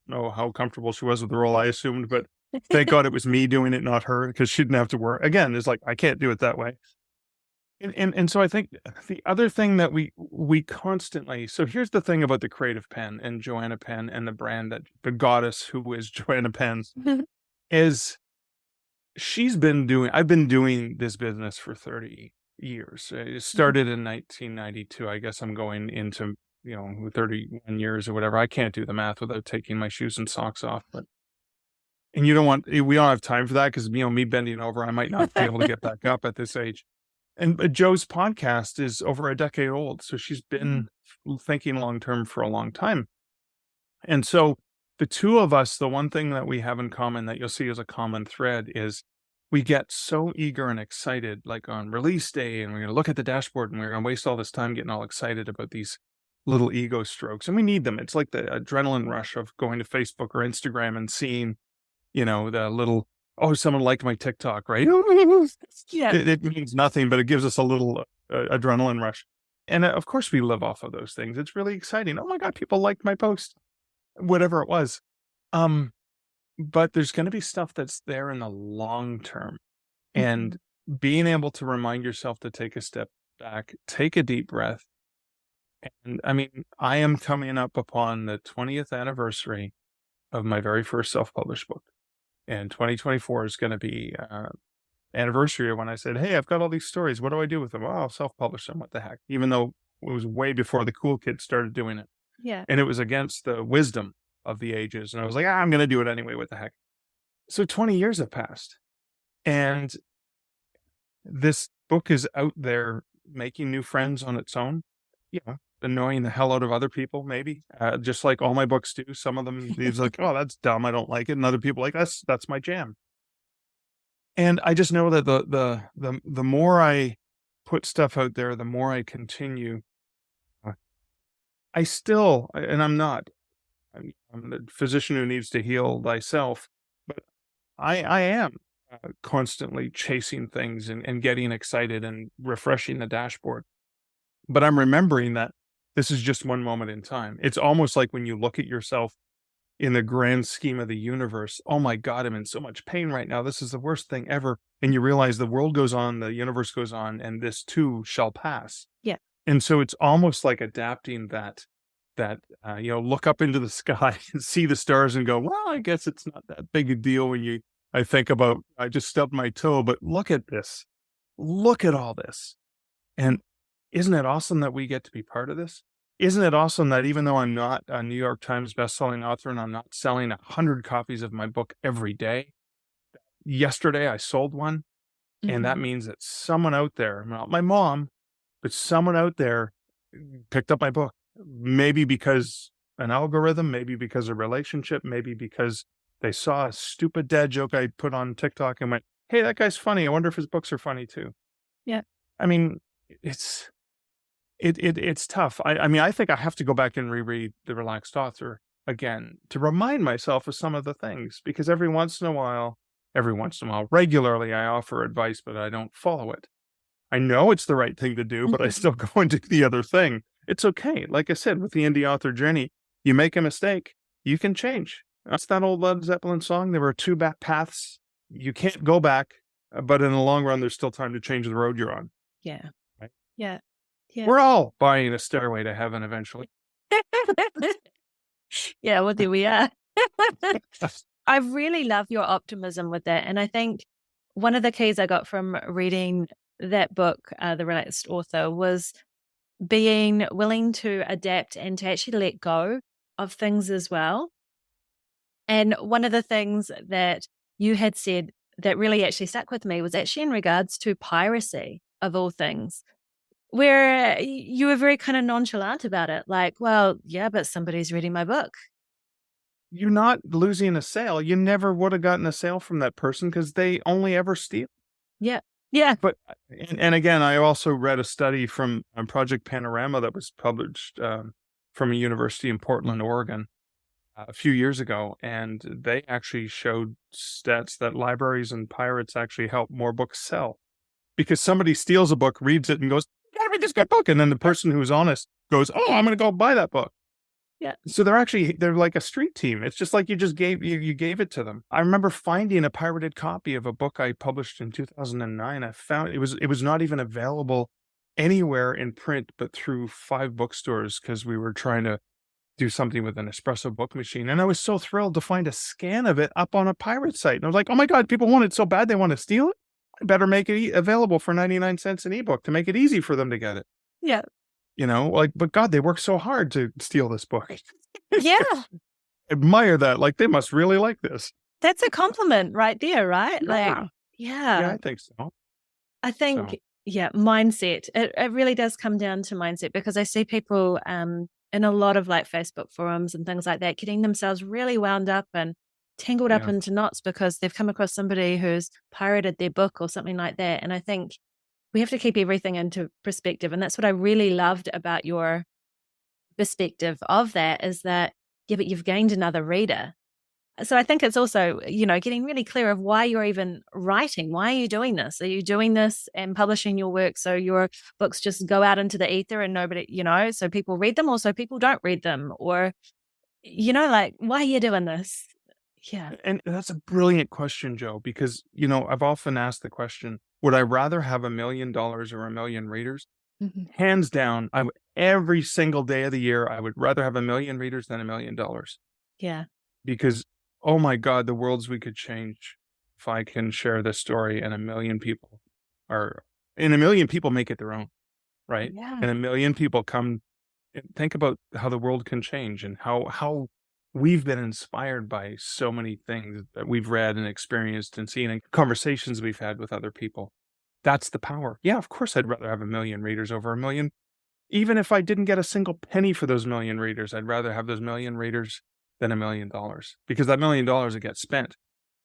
know how comfortable she was with the role I assumed, but thank God it was me doing it, not her, because she didn't have to work. Again, it's like, I can't do it that way. And so I think the other thing that we constantly so here's the thing about the creative pen and Joanna Penn and the brand that the goddess who is Joanna Penn is I've been doing this business for 30 years. It started in 1992. I guess I'm going into, 31 years or whatever. I can't do the math without taking my shoes and socks off, but and we don't have time for that because, me bending over, I might not be able to get back up at this age. And Joe's podcast is over a decade old, so she's been thinking long term for a long time. And so the two of us, the one thing that we have in common that you'll see as a common thread is we get so eager and excited, like on release day, and we're going to look at the dashboard and we're going to waste all this time getting all excited about these little ego strokes. And we need them. It's like the adrenaline rush of going to Facebook or Instagram and seeing, the little, oh, someone liked my TikTok, right? Yeah. It means nothing, but it gives us a little adrenaline rush. And of course, we live off of those things. It's really exciting. Oh my God, people liked my post. whatever it was. Um, but there's going to be stuff that's there in the long term. And Mhm. being able to remind yourself to take a step back, take a deep breath. And I mean, I am coming up upon the 20th anniversary of my very first self-published book. And 2024 is going to be anniversary of when I said, "Hey, I've got all these stories. What do I do with them?" "Oh, I'll self-publish them. What the heck?" Even though it was way before the cool kids started doing it, Yeah. and it was against the wisdom of the ages. And I was like, "I'm going to do it anyway. What the heck?" So 20 years have passed, and this book is out there making new friends on its own. You know, annoying the hell out of other people, maybe, just like all my books do. Some of them, it's like, "Oh, that's dumb. I don't like it," and other people like, "That's my jam." And I just know that the more I put stuff out there, the more I continue. uh, I still, and I'm not, I'm the physician who needs to heal thyself, but I am constantly chasing things and getting excited and refreshing the dashboard. But I'm remembering that this is just one moment in time. It's almost like when you look at yourself in the grand scheme of the universe, "Oh my God, I'm in so much pain right now. This is the worst thing ever." And you realize the world goes on, the universe goes on, and this too shall pass. Yeah. And so it's almost like adapting that, look up into the sky and see the stars and go, "Well, I guess it's not that big a deal when I think about, I just stubbed my toe, but look at this. Look at all this." And isn't it awesome that we get to be part of this? Isn't it awesome that even though I'm not a New York Times bestselling author and I'm not selling 100 copies of my book every day, yesterday I sold one, and that Mhm. means that someone out there, not my mom, but someone out there picked up my book. Maybe because an algorithm, maybe because a relationship, maybe because they saw a stupid dad joke I put on TikTok and went, "Hey, that guy's funny. I wonder if his books are funny too." Yeah. I mean, it's it's tough. I mean, I think I have to go back and reread The Relaxed Author again to remind myself of some of the things, because every once in a while, regularly, I offer advice, but I don't follow it. I know it's the right thing to do, but I Mhm. still go and do the other thing. It's okay. Like I said, with the indie author journey, you make a mistake, you can change. That's that old Led Zeppelin song. There were two back paths. You can't go back, but in the long run, there's still time to change the road you're on. Yeah. Right? Yeah. Yeah. We're all buying a stairway to heaven eventually. Yeah, well, there we are. I really love your optimism with that. And I think one of the keys I got from reading that book, The Relaxed Author, was being willing to adapt and to actually let go of things as well. And one of the things that you had said that really actually stuck with me was actually in regards to piracy, of all things, where you were very kind of nonchalant about it. Like, well, yeah, but somebody's reading my book. You're not losing a sale. You never would have gotten a sale from that person because they only ever steal. Yeah. Yeah. But and again, I also read a study from Project Panorama that was published from a university in Portland, Oregon, a few years ago, and they actually showed stats that libraries and pirates actually help more books sell, because somebody steals a book, reads it, and goes, "You gotta read this good book," and then the person who's honest goes, "Oh, I'm going to go buy that book." Yeah. So they're like a street team. It's just like you gave it to them. I remember finding a pirated copy of a book I published in 2009. I found it was not even available anywhere in print but through 5 bookstores, because we were trying to do something with an espresso book machine. And I was so thrilled to find a scan of it up on a pirate site. And I was like, "Oh my God, people want it so bad they want to steal it. I better make it available for 99 cents an ebook to make it easy for them to get it." Yeah. Like, but God, they worked so hard to steal this book. Yeah. Admire that. Like, they must really like this. That's a compliment right there, right? Like, Yeah. Yeah, yeah, I think so. I So, think, yeah, mindset. It really does come down to mindset, because I see people in a lot of like Facebook forums and things like that getting themselves really wound up and tangled up yeah. into knots because they've come across somebody who's pirated their book or something like that. And I think we have to keep everything into perspective. And that's what I really loved about your perspective of that, is that, yeah, but you've gained another reader. So I think it's also, getting really clear of why you're even writing. Why are you doing this? Are you doing this and publishing your work so your books just go out into the ether and nobody, so people read them, or so people don't read them? Or, like, why are you doing this? Yeah. And that's a brilliant question, Joe, because, I've often asked the question, would I rather have $1 million or a million readers? Mhm. Hands down, every single day of the year, I would rather have a million readers than $1 million Yeah. because, oh my God, the worlds we could change if I can share this story and are, and a million people make it their own, right? Yeah. And a million people come and think about how the world can change and how we've been inspired by so many things that we've read and experienced and seen and conversations we've had with other people. That's the power. Yeah, of course I'd rather have a million readers over a million. Even if I didn't get a single penny for those million readers, I'd rather have those million readers than $1 million because that $1 million that gets spent,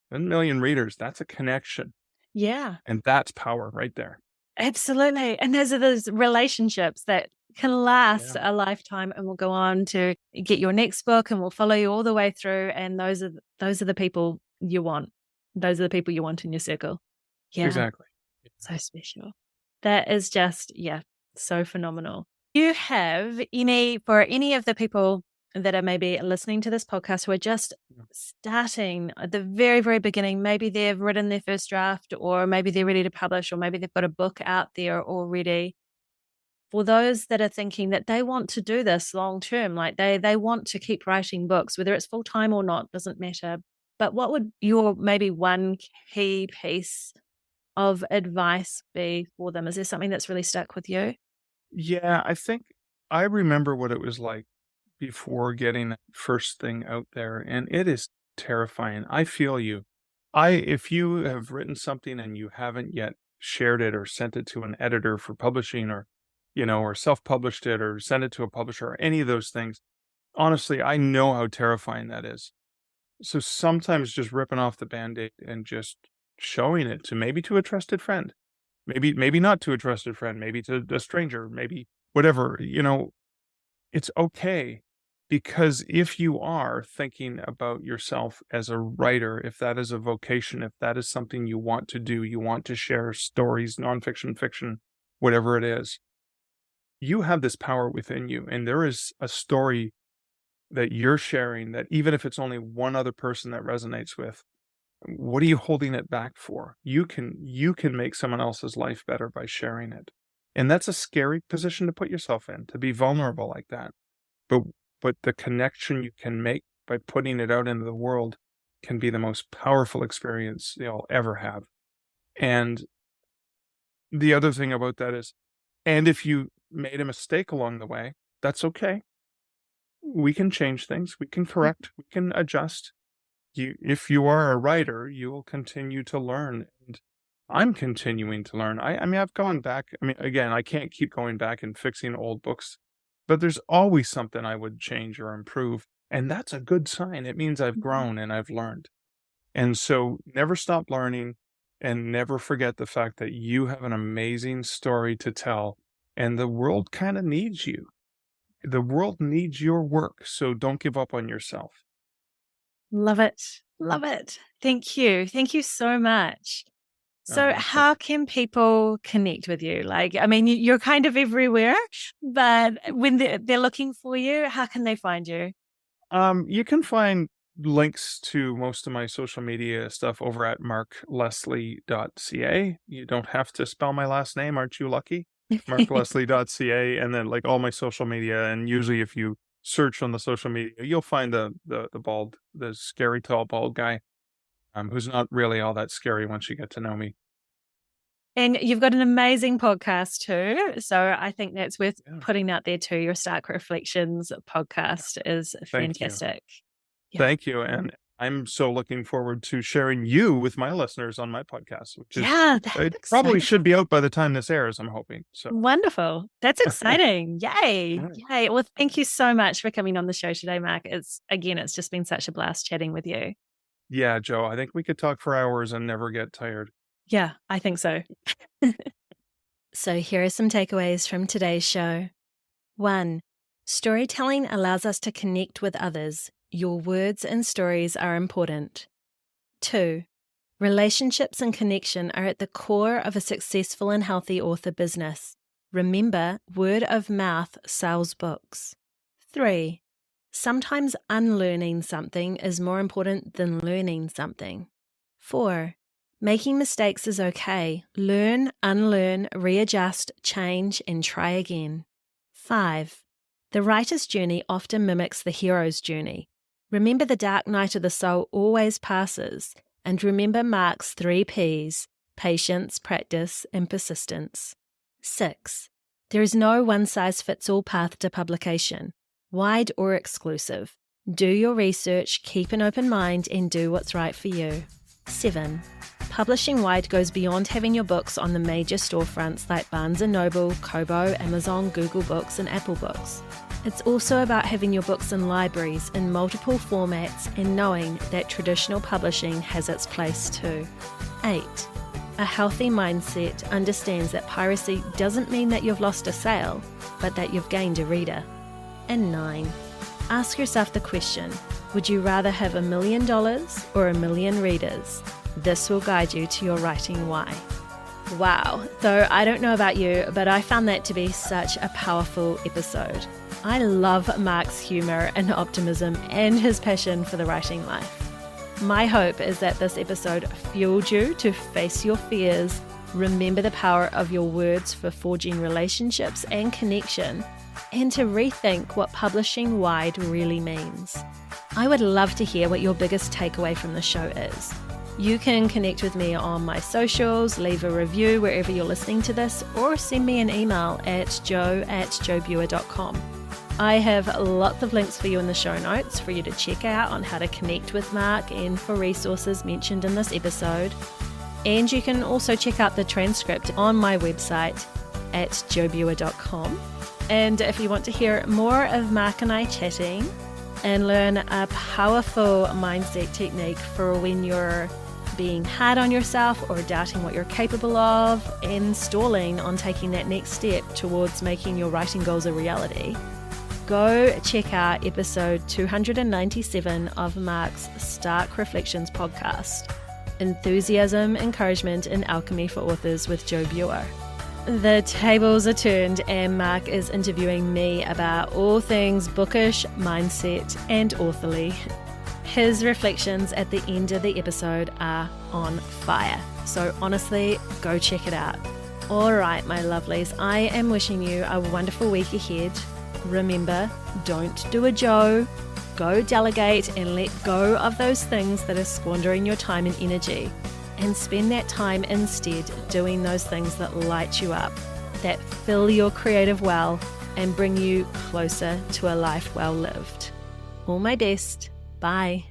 a million readers, that's a connection. Yeah. And that's power right there. Absolutely. And those are those relationships that can last Yeah, a lifetime and will go on to get your next book and will follow you all the way through. And those are the people you want. Those are the people you want in your circle. Yeah. exactly. So special. That is just, yeah, so phenomenal. You have for any of the people that are maybe listening to this podcast who are just Yeah. starting at the very, very beginning, maybe they've written their first draft, or maybe they're ready to publish, or maybe they've got a book out there already. For those that are thinking that they want to do this long term, like they want to keep writing books, whether it's full time or not, doesn't matter. But what would your maybe one key piece of advice be for them? Is there something that's really stuck with you? Yeah, I think I remember what it was like before getting that first thing out there, and it is terrifying. I feel you. If you have written something and you haven't yet shared it or sent it to an editor for publishing or, or self-published it or sent it to a publisher or any of those things, honestly, I know how terrifying that is. So sometimes just ripping off the Band-Aid and just showing it to a trusted friend, maybe not to a trusted friend, maybe to a stranger, maybe whatever, it's okay because if you are thinking about yourself as a writer, if that is a vocation, if that is something you want to do, you want to share stories, nonfiction, fiction, whatever it is, you have this power within you. And there is a story that you're sharing that even if it's only one other person that resonates with, what are you holding it back for? You can make someone else's life better by sharing it. And that's a scary position to put yourself in, to be vulnerable like that. But but the connection you can make by putting it out into the world can be the most powerful experience you'll ever have. And the other thing about that is, and if you made a mistake along the way, that's okay. We can change things, we can correct, we can adjust. If you are a writer, you will continue to learn. And I'm continuing to learn. I mean, I've gone back. I mean, again, I can't keep going back and fixing old books, but there's always something I would change or improve. And that's a good sign. It means I've Mhm. grown and I've learned. And so never stop learning and never forget the fact that you have an amazing story to tell and the world kind of needs you. The world needs your work. So don't give up on yourself. Love it. Love it. Thank you. Thank you so much. So, My how pleasure. can people connect with you? Like, I mean, you're kind of everywhere, but when they're looking for you, how can they find you? You can find links to most of my social media stuff over at markleslie.ca. You don't have to spell my last name, aren't you lucky? Markleslie.ca, and then like all my social media. And usually, if you search on the social media, you'll find the scary tall bald guy, who's not really all that scary once you get to know me. And you've got an amazing podcast too. So, I think that's worth Yeah, putting out there too. Your Stark Reflections podcast is thank you. fantastic. Yeah. Thank you. And I'm so looking forward to sharing you with my listeners on my podcast, which is Yeah, that's it probably exciting. should be out by the time this airs, I'm hoping. So, Wonderful. That's exciting. all Yay. right. Yay. Well, thank you so much for coming on the show today, Mark. It's just been such a blast chatting with you. Yeah, Joe, I think we could talk for hours and never get tired. Yeah, I think so. So, here are some takeaways from today's show. 1. Storytelling allows us to connect with others. Your words and stories are important. 2. Relationships and connection are at the core of a successful and healthy author business. Remember, word of mouth sells books. 3. Sometimes unlearning something is more important than learning something. 4. Making mistakes is okay. Learn, unlearn, readjust, change, and try again. 5. The writer's journey often mimics the hero's journey. Remember, the dark night of the soul always passes. And remember Mark's 3 Ps: patience, practice, and persistence. 6. There is no one-size-fits-all path to publication, wide or exclusive. Do your research, keep an open mind, and do what's right for you. 7. Publishing wide goes beyond having your books on the major storefronts like Barnes & Noble, Kobo, Amazon, Google Books, and Apple Books. It's also about having your books in libraries in multiple formats and knowing that traditional publishing has its place too. 8. A healthy mindset understands that piracy doesn't mean that you've lost a sale, but that you've gained a reader. And 9. Ask yourself the question, would you rather have $1 million or 1 million readers? This will guide you to your writing why. Wow, though I don't know about you, but I found that to be such a powerful episode. I love Mark's humour and optimism and his passion for the writing life. My hope is that this episode fueled you to face your fears, remember the power of your words for forging relationships and connection, and to rethink what publishing wide really means. I would love to hear what your biggest takeaway from the show is. You can connect with me on my socials, leave a review wherever you're listening to this, or send me an email at joe@joebuer.com. I have lots of links for you in the show notes for you to check out on how to connect with Mark and for resources mentioned in this episode. And you can also check out the transcript on my website at joebuer.com. And if you want to hear more of Mark and I chatting and learn a powerful mindset technique for when you're being hard on yourself or doubting what you're capable of and stalling on taking that next step towards making your writing goals a reality, go check out episode 297 of Mark's Stark Reflections podcast, Enthusiasm, Encouragement, and Alchemy for Authors with Joe Buer. The tables are turned and Mark is interviewing me about all things bookish, mindset, and authorly. His reflections at the end of the episode are on fire. So honestly, go check it out. All right, my lovelies, I am wishing you a wonderful week ahead. Remember, don't do a Joe. Go delegate and let go of those things that are squandering your time and energy. And spend that time instead doing those things that light you up, that fill your creative well and bring you closer to a life well lived. All my best. Bye.